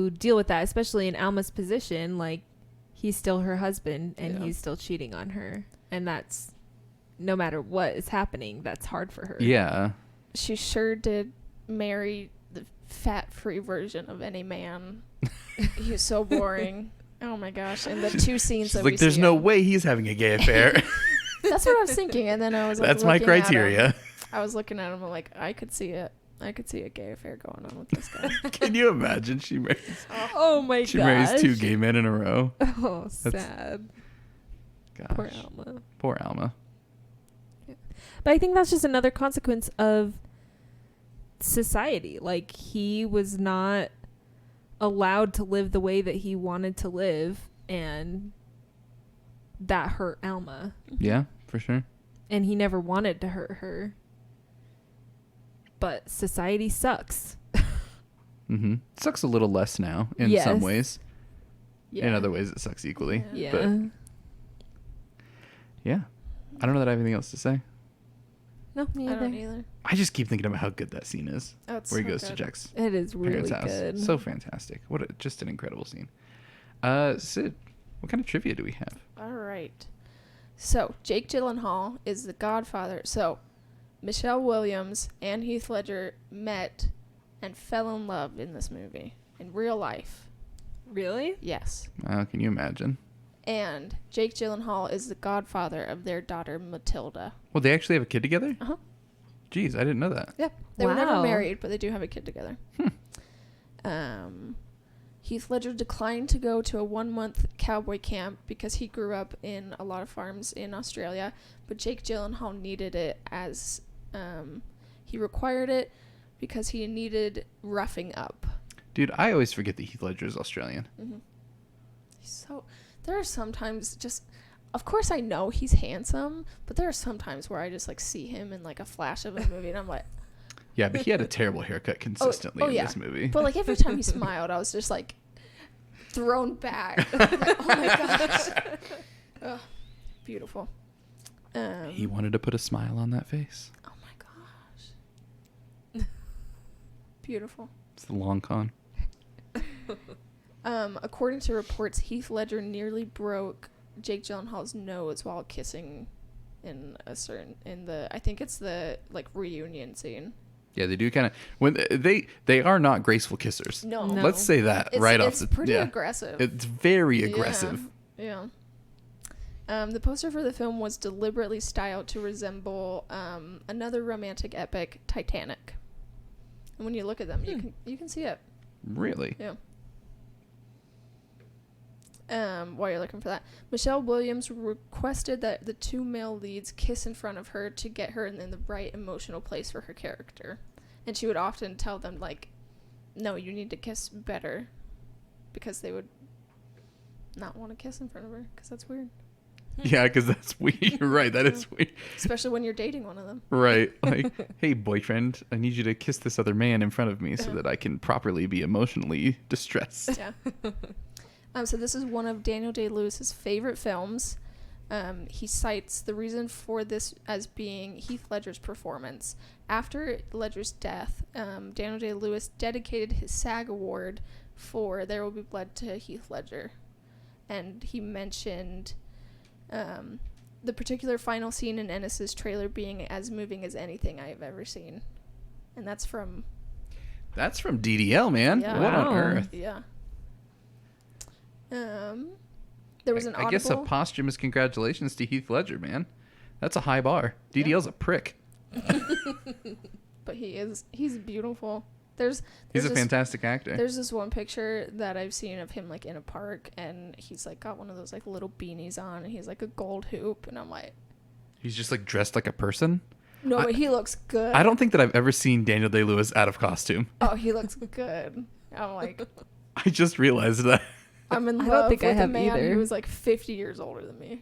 deal with that, especially in Alma's position? Like, he's still her husband and Yeah. he's still cheating on her, and that's, no matter what is happening, that's hard for her. Yeah. She sure did marry the fat-free version of any man. He's so boring. Oh my gosh! And the two scenes She's that we like, there's see no him- way he's having a gay affair. That's what I was thinking, and then I was like, That's my looking at him. criteria. I was looking at him, I'm like, I could see it. I could see a gay affair going on with this guy. Can you imagine? She marries Oh my she gosh. marries two gay men in a row. Oh, sad. Gosh. Poor Alma. Poor Alma. But I think that's just another consequence of society. Like, he was not allowed to live the way that he wanted to live, and that hurt Alma. Yeah, for sure. And he never wanted to hurt her. But society sucks. Mm-hmm. Sucks a little less now in Yes. some ways. Yeah. In other ways, it sucks equally. Yeah. But yeah, I don't know that I have anything else to say. No, me I don't either. either. I just keep thinking about how good that scene is, Oh, it's where he so goes to good. Jack's It is parents' really house. good. So fantastic! Just an incredible scene. Sid, what kind of trivia do we have? All right. So Jake Gyllenhaal is the godfather. So Michelle Williams and Heath Ledger met and fell in love in this movie in real life. Really? Yes. Can you imagine? And Jake Gyllenhaal is the godfather of their daughter Matilda. Well, they actually have a kid together? Uh-huh. Jeez, I didn't know that. Yep. They were never Wow. married, but they do have a kid together. Heath Ledger declined to go to a 1-month cowboy camp because he grew up in a lot of farms in Australia, but Jake Gyllenhaal needed it as he required it because he needed roughing up. Dude, I always forget that Heath Ledger is Australian. Mm-hmm. So there are sometimes just, of course I know he's handsome, but there are some times where I just like see him in like a flash of a movie and I'm like, Yeah, but he had a terrible haircut consistently in this movie. but like every time he smiled, I was just like thrown back. Like, oh my gosh. Ugh, beautiful. He wanted to put a smile on that face. Oh my gosh. Beautiful. It's the long con. According to reports, Heath Ledger nearly broke Jake Gyllenhaal's nose while kissing I think it's the like reunion scene. Yeah, they do kind of when they are not graceful kissers. No. Let's say that right off It's the pretty yeah. aggressive. It's very aggressive. Yeah. The poster for the film was deliberately styled to resemble another romantic epic, Titanic. And when you look at them, you can see it. Really? Yeah. while you're looking for that, Michelle Williams requested that the two male leads kiss in front of her to get her in the right emotional place for her character. And she would often tell them, like, no, you need to kiss better, because they would not want to kiss in front of her, because that's weird. Yeah, because that's weird. You're right, that is weird. Especially when you're dating one of them. Right. Like, hey, boyfriend, I need you to kiss this other man in front of me so that I can properly be emotionally distressed. Yeah. So this is one of Daniel Day-Lewis's favorite films. He cites the reason for this as being Heath Ledger's performance. After Ledger's death, Daniel Day-Lewis dedicated his SAG award for There Will Be Blood to Heath Ledger. And he mentioned the particular final scene in Ennis's trailer being as moving as anything I have ever seen. And that's from DDL, man. Yeah. What on Wow. earth? Yeah. There was an I guess a audible... posthumous congratulations to Heath Ledger, man. That's a high bar. DDL's a prick. But he's beautiful. There's He's a this- fantastic actor. There's this one picture that I've seen of him, like, in a park, and he's, like, got one of those, like, little beanies on, and he's, like, a gold hoop, and I'm like, He's just like dressed like a person. no, but he looks good. I don't think that I've ever seen Daniel Day-Lewis out of costume. Oh, he looks good. I'm like, I just realized that. I'm in I love don't think I with a have man either. who was, like, 50 years older than me.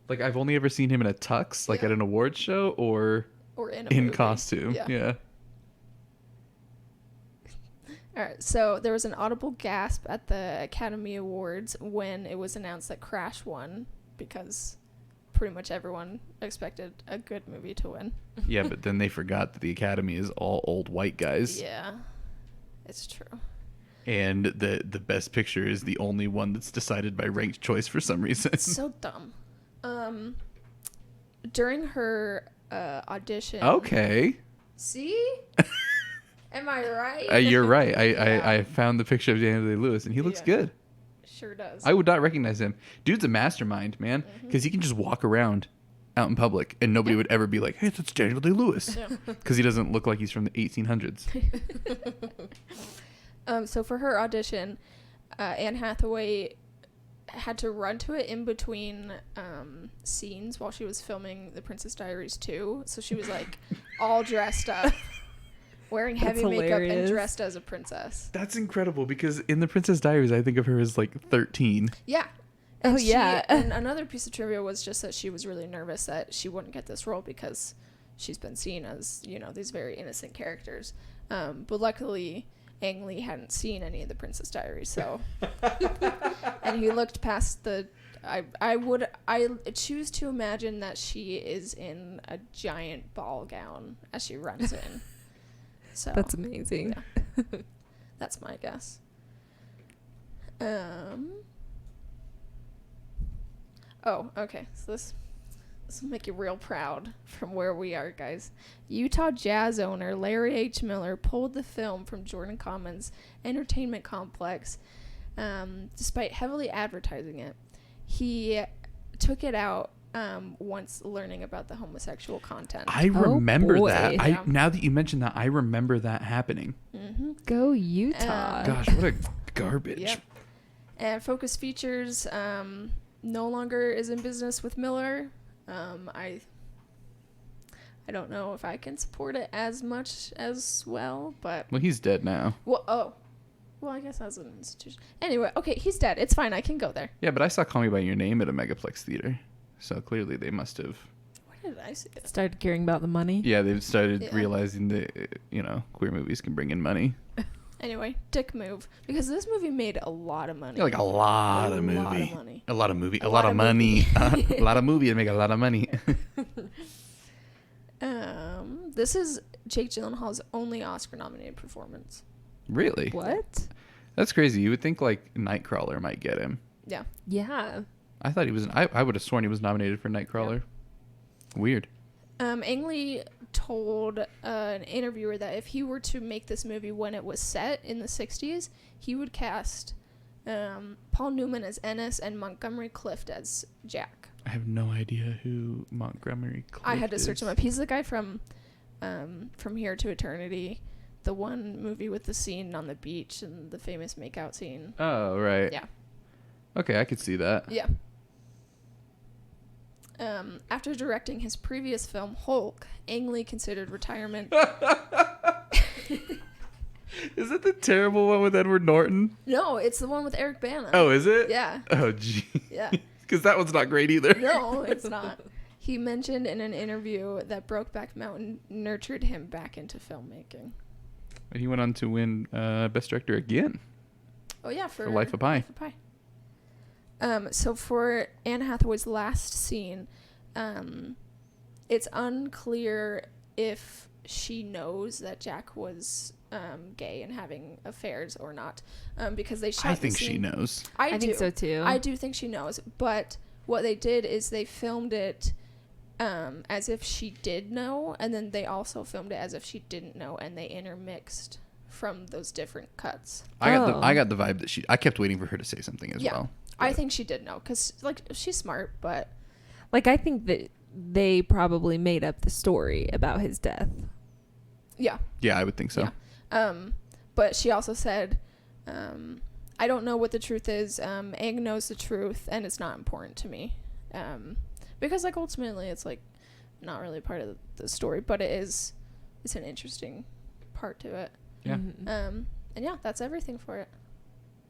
Like, I've only ever seen him in a tux, like Yeah. at an awards show or Or in a in movie. costume. Yeah. All right, so there was an audible gasp at the Academy Awards when it was announced that Crash won, because pretty much everyone expected a good movie to win. Yeah, but then they forgot that the Academy is all old white guys. Yeah, it's true. And the best picture is the only one that's decided by ranked choice for some reason. It's so dumb. During her audition. Okay. See? Am I right? You're right. Yeah. I found the picture of Daniel Day-Lewis, and he looks Yeah. good. Sure does. I would not recognize him. Dude's a mastermind, man, because he can just walk around out in public, and nobody would ever be like, hey, that's Daniel Day-Lewis. Yeah. Because he doesn't look like he's from the 1800s. So for her audition, Anne Hathaway had to run to it in between scenes while she was filming The Princess Diaries 2. So she was, like, all dressed up, wearing heavy That's makeup and hilarious. dressed as a princess. That's incredible, because in The Princess Diaries, I think of her as like 13. Yeah. Oh, And yeah. And another piece of trivia was just that she was really nervous that she wouldn't get this role because she's been seen as, you know, these very innocent characters. But luckily, Ang Lee hadn't seen any of the Princess Diaries, so... and he looked past the... I choose to imagine that she is in a giant ball gown as she runs in. So That's amazing. yeah. That's my guess. Oh, okay. So this will make you real proud from where we are, guys. Utah Jazz owner Larry H. Miller pulled the film from Jordan Commons Entertainment Complex, despite heavily advertising it. He took it out once learning about the homosexual content. I remember boy. that. Yeah. Now that you mention that, I remember that happening. Mm-hmm. Go Utah. Gosh, what a garbage. Yep. And Focus Features no longer is in business with Miller. I don't know if I can support it as much as well, but Well, he's dead now. well, I guess as an institution. Anyway, okay, he's dead. It's fine. I can go there. Yeah, but I saw Call Me By Your Name at a Megaplex theater. So clearly they must have... Where did I see it? Started caring about the money. Yeah, they've started Yeah. realizing that, queer movies can bring in money. Anyway, dick move, because this movie made a lot of money. Yeah, like a lot of movie. lot of money. A lot of movie. A A lot lot of of money. A lot of movie and make a lot of money. This is Jake Gyllenhaal's only Oscar-nominated performance. Really? What? That's crazy. You would think like Nightcrawler might get him. Yeah. Yeah. I thought he was... I would have sworn he was nominated for Nightcrawler. Weird. Ang Lee told an interviewer that if he were to make this movie when it was set in the 60s, he would cast Paul Newman as Ennis and Montgomery Clift as Jack. I have no idea who Montgomery Clift I had to search is. him up. He's the guy from Here to Eternity, the one movie with the scene on the beach and the famous makeout scene. Oh, right. Yeah. Okay, I could see that. Yeah. After directing his previous film, Hulk, Ang Lee considered retirement. Is it the terrible one with Edward Norton? No, it's the one with Eric Bana. Oh, is it? Yeah. Oh, gee. Yeah. Because that one's not great either. No, it's not. He mentioned in an interview that Brokeback Mountain nurtured him back into filmmaking. And he went on to win Best Director again. Oh, yeah, for Life of Pi. Life of Pi. So for Anne Hathaway's last scene, it's unclear if she knows that Jack was gay and having affairs or not, because they shot I the think scene. she knows. I think so too. I do think she knows, but what they did is they filmed it as if she did know, and then they also filmed it as if she didn't know, and they intermixed from those different cuts. I got the vibe that I kept waiting for her to say something as well. I think she did know, because like she's smart, but like I think that they probably made up the story about his death. yeah. Yeah, I would think so. Yeah. But she also said, I don't know what the truth is. Aang knows the truth, and it's not important to me. Because like ultimately it's like not really part of the story, but it's an interesting part to it. Yeah. Mm-hmm. And yeah, that's everything for it.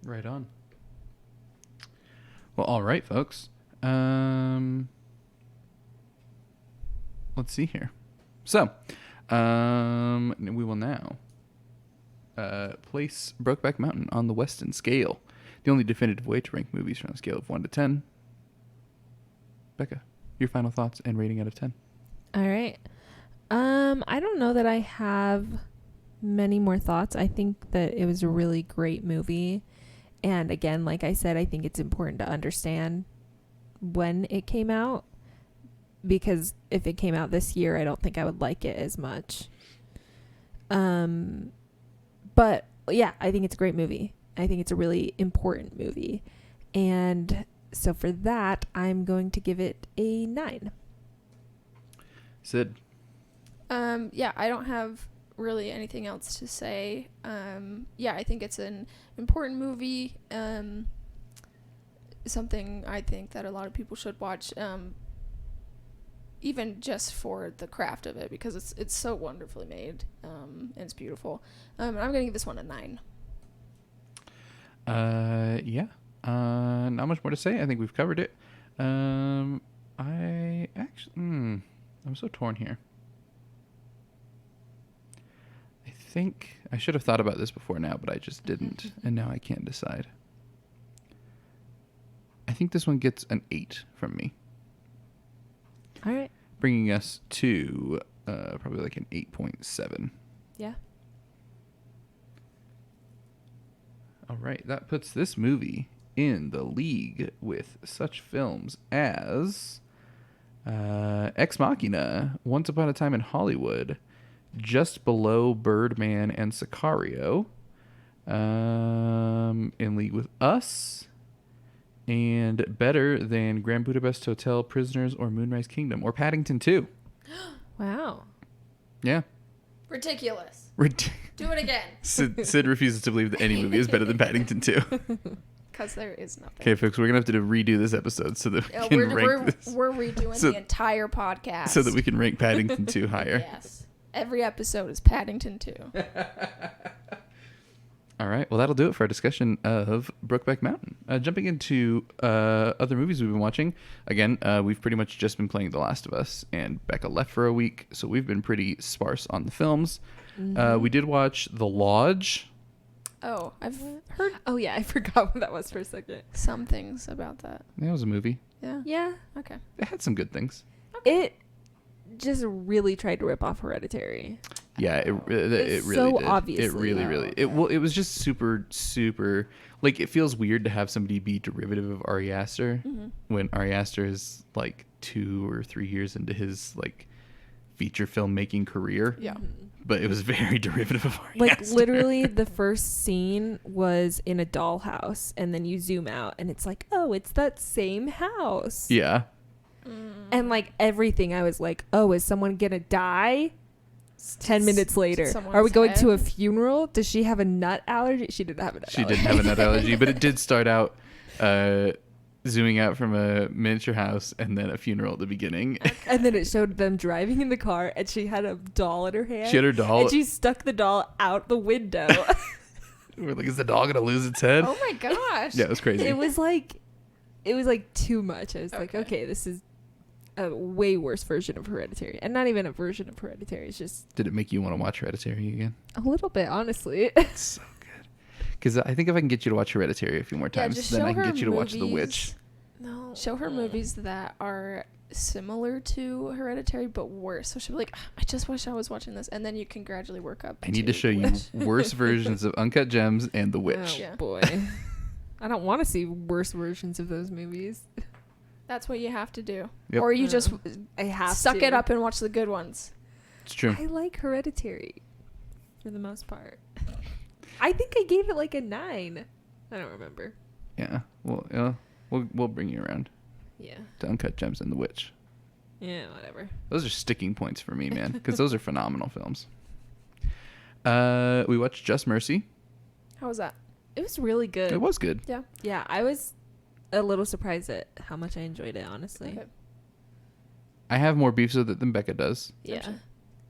Right on. Well, all right, folks. Let's see here. So, we will now place Brokeback Mountain on the Weston scale, the only definitive way to rank movies from a scale of 1 to 10. Becca, your final thoughts and rating out of 10. All right. I don't know that I have many more thoughts. I think that it was a really great movie. And again, like I said, I think it's important to understand when it came out, because if it came out this year, I don't think I would like it as much. But yeah, I think it's a great movie. I think it's a really important movie. And so for that, I'm going to give it a 9. Sid. Yeah, I don't have really anything else to say. Yeah, I think it's an important movie. Something I think that a lot of people should watch, even just for the craft of it, because it's so wonderfully made, and it's beautiful. And I'm gonna give this one a 9. Yeah. Not much more to say. I think we've covered it. I'm so torn here. I think I should have thought about this before now, but I just didn't, and now I can't decide. I think this one gets an 8 from me. All right. Bringing us to probably like an 8.7. Yeah. All right. That puts this movie in the league with such films as Ex Machina, Once Upon a Time in Hollywood, just below Birdman and Sicario, in league with Us, and better than Grand Budapest Hotel, Prisoners, or Moonrise Kingdom, or Paddington 2. Wow. Yeah. Ridiculous. Do it again. Sid refuses to believe that any movie is better than Paddington 2. Because there is nothing. Okay, folks, we're going to have to redo this episode so that we can rank this. We're redoing the entire podcast. So that we can rank Paddington 2 higher. Yes. Every episode is Paddington 2. All right. Well, that'll do it for our discussion of Brokeback Mountain. Jumping into other movies we've been watching. Again, we've pretty much just been playing The Last of Us, and Becca left for a week, so we've been pretty sparse on the films. We did watch The Lodge. Oh, I've heard Oh, yeah. I forgot what that was for a second. some things about that. That was a movie. Yeah. Yeah. Okay. It had some good things. It just really tried to rip off Hereditary. Yeah, it really so did. obviously. It really. It was just super like, it feels weird to have somebody be derivative of Ari Aster when Ari Aster is like 2 or 3 years into his like feature film making career. Yeah. But it was very derivative of Ari Like Aster. literally the first scene was in a dollhouse, and then you zoom out and it's like, oh, it's that same house. Yeah. And like everything, I was like, oh, is someone gonna die? 10 minutes later. Someone's Are we going to a head? funeral? Does she have a nut allergy? She didn't have a nut She allergy. didn't have a nut allergy, but it did start out zooming out from a miniature house and then a funeral at the beginning. And then it showed them driving in the car, and she had a doll in her hand. She had her doll. And she stuck the doll out the window. We're like, is the dog gonna lose its head? Oh my gosh. Yeah, it was crazy. It was like too much. I was like, okay, this is a way worse version of Hereditary, and not even a version of Hereditary. It's just Did it make you want to watch Hereditary again? a little bit, honestly. It's so good. Because I think if I can get you to watch Hereditary a few more Yeah, times, just then show I can her get you to watch The movies. Witch. No. Show her movies that are similar to Hereditary but worse. So she'll be like, I just wish I was watching this, and then you can gradually work up. I need to show you Witch. worse versions of Uncut Gems and The Oh Witch. Yeah. boy. I don't want to see worse versions of those movies. That's what you have to do. Yep. Or you just I have suck to. it up and watch the good ones. It's true. I like Hereditary for the most part. I think I gave it like a 9. I don't remember. Yeah. Well, we'll bring you around Yeah. to Uncut Gems and The Witch. Yeah, whatever. Those are sticking points for me, man, because those are phenomenal films. We watched Just Mercy. How was that? It was really good. It was good. Yeah. Yeah, I was a little surprised at how much I enjoyed it, honestly. Okay. I have more beefs with it than Becca does. Yeah.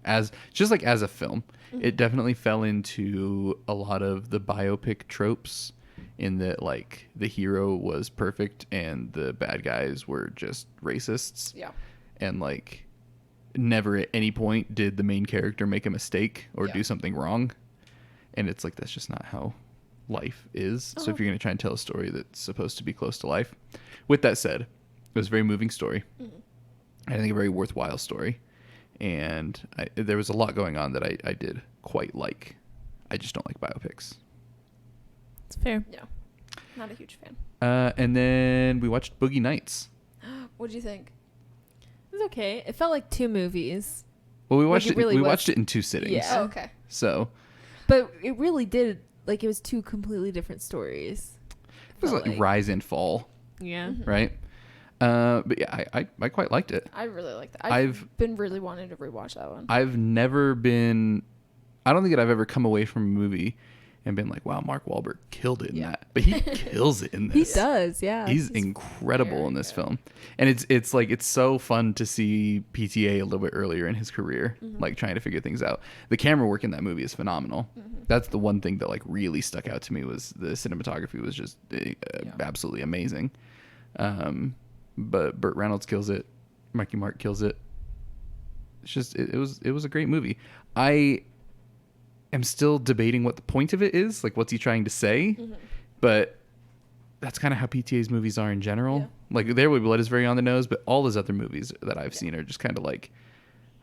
As a film, Mhm. it definitely fell into a lot of the biopic tropes, in that like the hero was perfect and the bad guys were just racists, Yeah. and like never at any point did the main character make a mistake or Yeah. do something wrong. And it's like, that's just not how life is. So if you're going to try and tell a story that's supposed to be close to life, with that said, it was a very moving story. I think a very worthwhile story. And there was a lot going on that I did quite like. I just don't like biopics. It's fair. Yeah. Not a huge fan. And then we watched Boogie Nights. What'd you think? It was okay. It felt like 2 movies. Well, we Like, watched it it. really We was. watched it in 2 sittings. Yeah. Oh, okay. So But it really did, like, it was 2 completely different stories. it was like rise and fall, Yeah. Mhm. right? But yeah, I quite liked it. I really like that. I've- been really wanting to rewatch that one. I've never been. I don't think that I've ever come away from a movie and been like, "Wow, Mark Wahlberg killed it in Yeah. that." But he kills it in He this. does, yeah. He's incredible very in this good. film, and it's like it's so fun to see PTA a little bit earlier in his career, like trying to figure things out. The camera work in that movie is phenomenal. That's the one thing that like really stuck out to me, was the cinematography was just absolutely amazing. But Burt Reynolds kills it, Marky Mark kills it. It's just it was a great movie. I am still debating what the point of it is, like what's he trying to say, but that's kind of how PTA's movies are in general. Yeah. Like There Will Be Blood is very on the nose, but all his other movies that I've seen are just kind of like,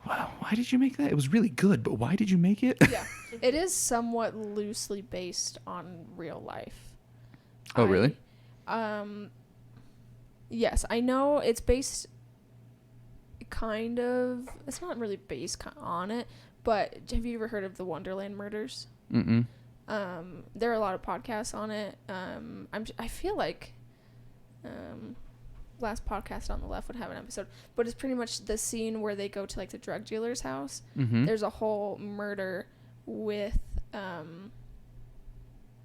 wow, why did you make that? It was really good, but why did you make it? Yeah. It is somewhat loosely based on real life. Oh, really? Yes, I know it's based kind of, it's not really based on it, but have you ever heard of the Wonderland murders? Mm-mm. There are a lot of podcasts on it. I feel like Last Podcast on the Left would have an episode, but it's pretty much the scene where they go to like the drug dealer's house. Mm-hmm. There's a whole murder with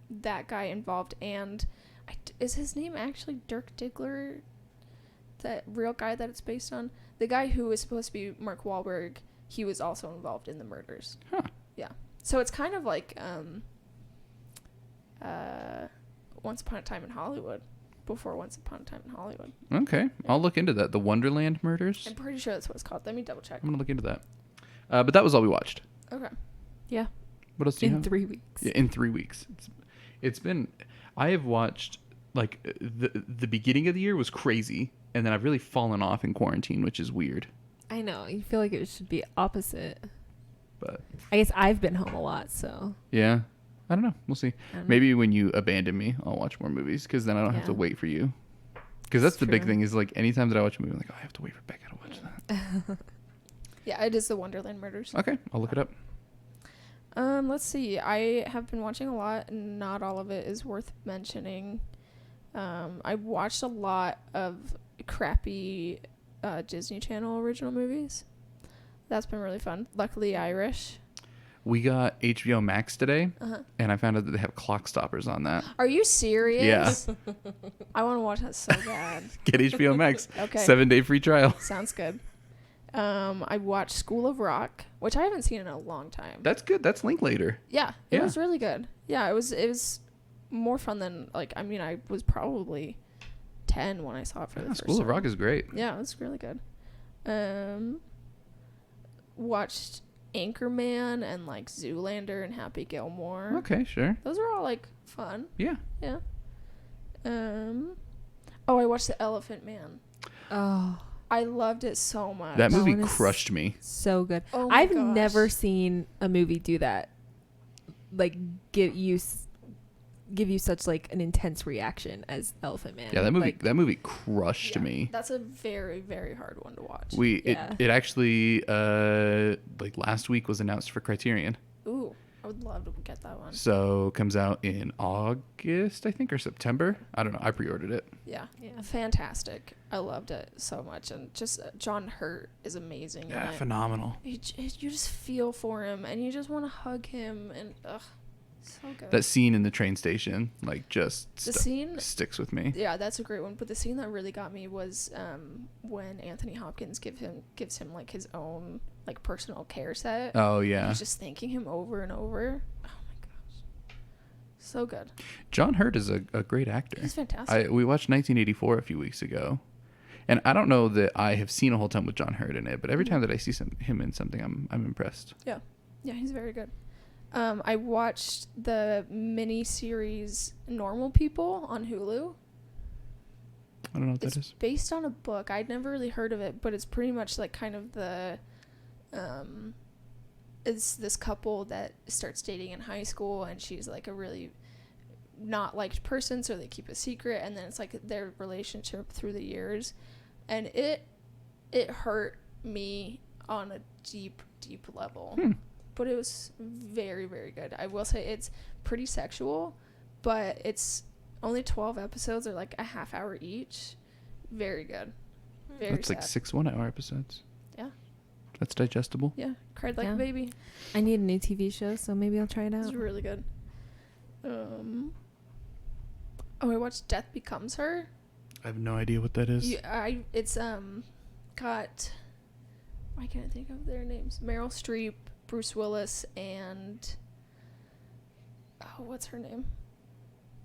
that guy involved, and is his name actually Dirk Diggler? That real guy that it's based on? The guy who is supposed to be Mark Wahlberg, he was also involved in the murders. Huh. Yeah. So it's kind of like Once Upon a Time in Hollywood, before Once Upon a Time in Hollywood. Okay, I'll look into that. The Wonderland Murders. I'm pretty sure that's what it's called. Let me double check. I'm gonna look into that. But that was all we watched. Okay. Yeah. What else do you In have? 3 weeks. Yeah, in 3 weeks. It's been. I have watched like the beginning of the year was crazy, and then I've really fallen off in quarantine, which is weird. I know. You feel like it should be opposite. But I guess I've been home a lot, so. yeah, I don't know. We'll see. I don't know. Maybe when you abandon me, I'll watch more movies, because then I don't have to Yeah. wait for you. Because that's It's the big true. thing, is like anytime that I watch a movie, I'm like, oh, I have to wait for Becca to watch that. Yeah, it is the Wonderland murders. Okay, I'll look it up. Let's see. I have been watching a lot, and not all of it is worth mentioning. I watched a lot of crappy Disney Channel original movies. That's been really fun. Luckily Irish. We got HBO Max today, Uh-huh. and I found out that they have clock stoppers on that. Are you serious? Yeah. I want to watch that so bad. Get HBO Max. Okay. 7-day free trial. Sounds good. I watched School of Rock, which I haven't seen in a long time. That's good. That's Linklater. Yeah, it Yeah. was really good. Yeah, it was more fun than I was probably 10 when I saw it for the first School of time. Rock is great. Yeah, it was really good. Watched Anchorman and Zoolander and Happy Gilmore. Okay, sure. Those are all fun. Yeah. Yeah. Oh, I watched The Elephant Man. Oh, I loved it so much. That movie one is crushed me. so good. Oh my I've gosh. never seen a movie do that. Give you such an intense reaction as Elephant Man. Yeah, that movie crushed Yeah, me. That's a very, very hard one to watch. Yeah. It actually last week was announced for Criterion. Ooh, I would love to get that one. So comes out in August, I think, or September. I don't know. I pre-ordered it. Yeah. Yeah. Fantastic. I loved it so much. And just John Hurt is amazing. Yeah, in it. phenomenal. You just feel for him and you just want to hug him. And so good. That scene in the train station, scene. sticks with me. Yeah, that's a great one. But the scene that really got me was when Anthony Hopkins gives him his own personal care set. Oh yeah. He's just thanking him over and over. Oh my gosh, so good. John Hurt is a great actor. He's fantastic. We watched 1984 a few weeks ago, and I don't know that I have seen a whole ton with John Hurt in it, but every time that I see him in something, I'm impressed. Yeah, he's very good. I watched the mini series Normal People on Hulu. I don't know what It's that is. based on a book. I'd never really heard of it, but it's pretty much kind of the it's this couple that starts dating in high school, and she's a really not liked person, so they keep a secret, and then it's their relationship through the years, and it hurt me on a deep level. But it was very, very good. I will say it's pretty sexual, but it's only 12 episodes, or a half hour each. Very good. Very That's sad. 6 1-hour episodes. Yeah. That's digestible. Yeah. Cried like Yeah. a baby. I need a new TV show, so maybe I'll try it out. It's really good. Oh, I watched Death Becomes Her. I have no idea what that is. It's got, why can't I think of their names? Meryl Streep, Bruce Willis, and what's her name?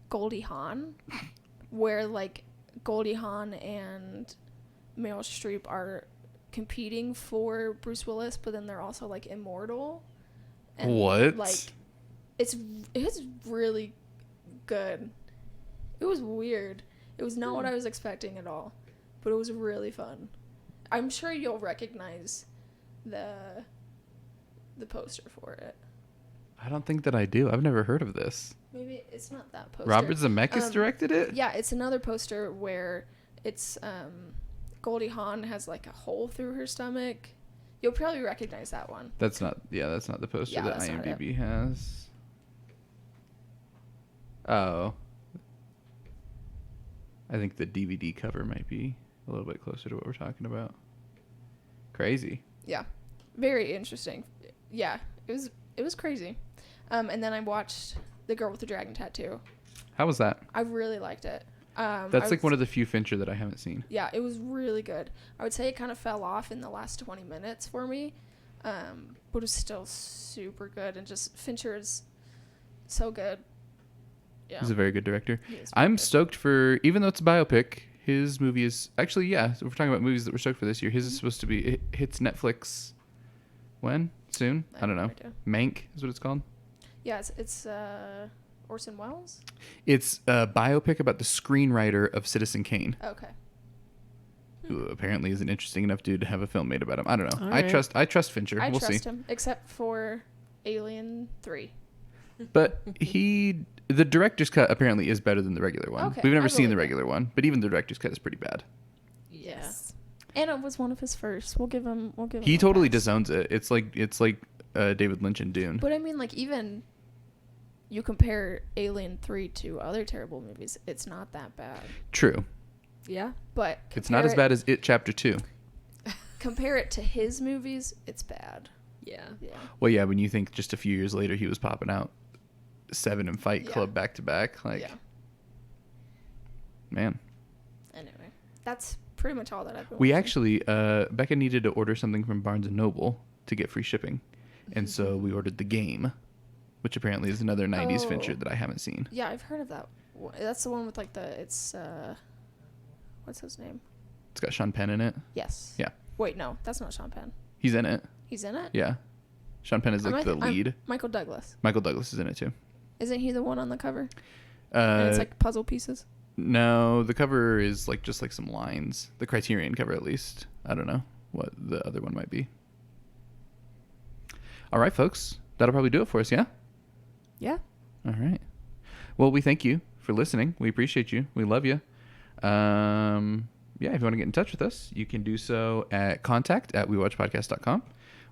Goldie Hawn, where Goldie Hawn and Meryl Streep are competing for Bruce Willis, but then they're also immortal. And, What? it's really good. It was weird. It was not what I was expecting at all, but it was really fun. I'm sure you'll recognize the poster for it. I don't think that I do. I've never heard of this. Maybe it's not that poster. Robert Zemeckis directed it? Yeah, it's another poster where it's Goldie Hawn has a hole through her stomach. You'll probably recognize that one. That's not the poster Yeah, that that's not IMDb has. Oh. I think the DVD cover might be a little bit closer to what we're talking about. Crazy. Yeah, very interesting. Yeah, it was crazy. And then I watched The Girl with the Dragon Tattoo. How was that? I really liked it. That's one of the few Fincher that I haven't seen. Yeah, it was really good. I would say it kind of fell off in the last 20 minutes for me, but it was still super good. And just Fincher is so good. Yeah, He's a very good director. he is very I'm good. stoked for, even though it's a biopic, his movie is actually, yeah. So if we're talking about movies that we're stoked for this year, his is supposed to be, it hits Netflix when? Soon? I don't have no know. idea. Mank is what it's called. Yeah, it's Orson Welles. It's a biopic about the screenwriter of Citizen Kane, Okay. who apparently is an interesting enough dude to have a film made about him. I don't know. All I right. trust Fincher. I We'll trust see. him, except for Alien 3. But the director's cut apparently is better than the regular one. Okay, We've never I seen the believe it. regular one, but even the director's cut is pretty bad. Yes. And it was one of his first. We'll give him. He a totally pass. disowns it. It's like David Lynch and Dune. But I mean, even you compare Alien 3 to other terrible movies, it's not that bad. True. Yeah. But It's not as bad as It Chapter 2. compare it to his movies, it's bad. Yeah. Yeah. Well, yeah, when you think just a few years later he was popping out 7 and Fight Yeah. Club back to back, like, Yeah. man. Anyway, that's pretty much all that I've been We watching. actually, Becca needed to order something from Barnes and Noble to get free shipping, and so we ordered The Game, which apparently is another 90s Oh. venture that I haven't seen. Yeah, I've heard of that. That's the one with like it's what's his name? It's got Sean Penn in it. Yes. Yeah. Wait, no, that's not Sean Penn. He's in it. He's in it? Yeah. Sean Penn is like the lead. Michael Douglas. Michael Douglas is in it too. Isn't he the one on the cover? And it's like puzzle pieces. No, the cover is like just like some lines. The Criterion cover, at least. I don't know what the other one might be. All right, folks. That'll probably do it for us, yeah? Yeah. All right. Well, we thank you for listening. We appreciate you. We love you. Yeah, if you want to get in touch with us, you can do so at contact@wewatchpodcast.com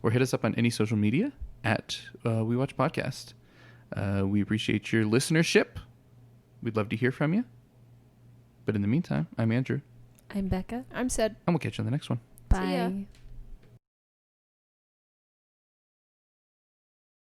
or hit us up on any social media at We Watch Podcast. We appreciate your listenership. We'd love to hear from you. But in the meantime, I'm Andrew. I'm Becca. I'm Sid. And we'll catch you on the next one. See ya. Bye.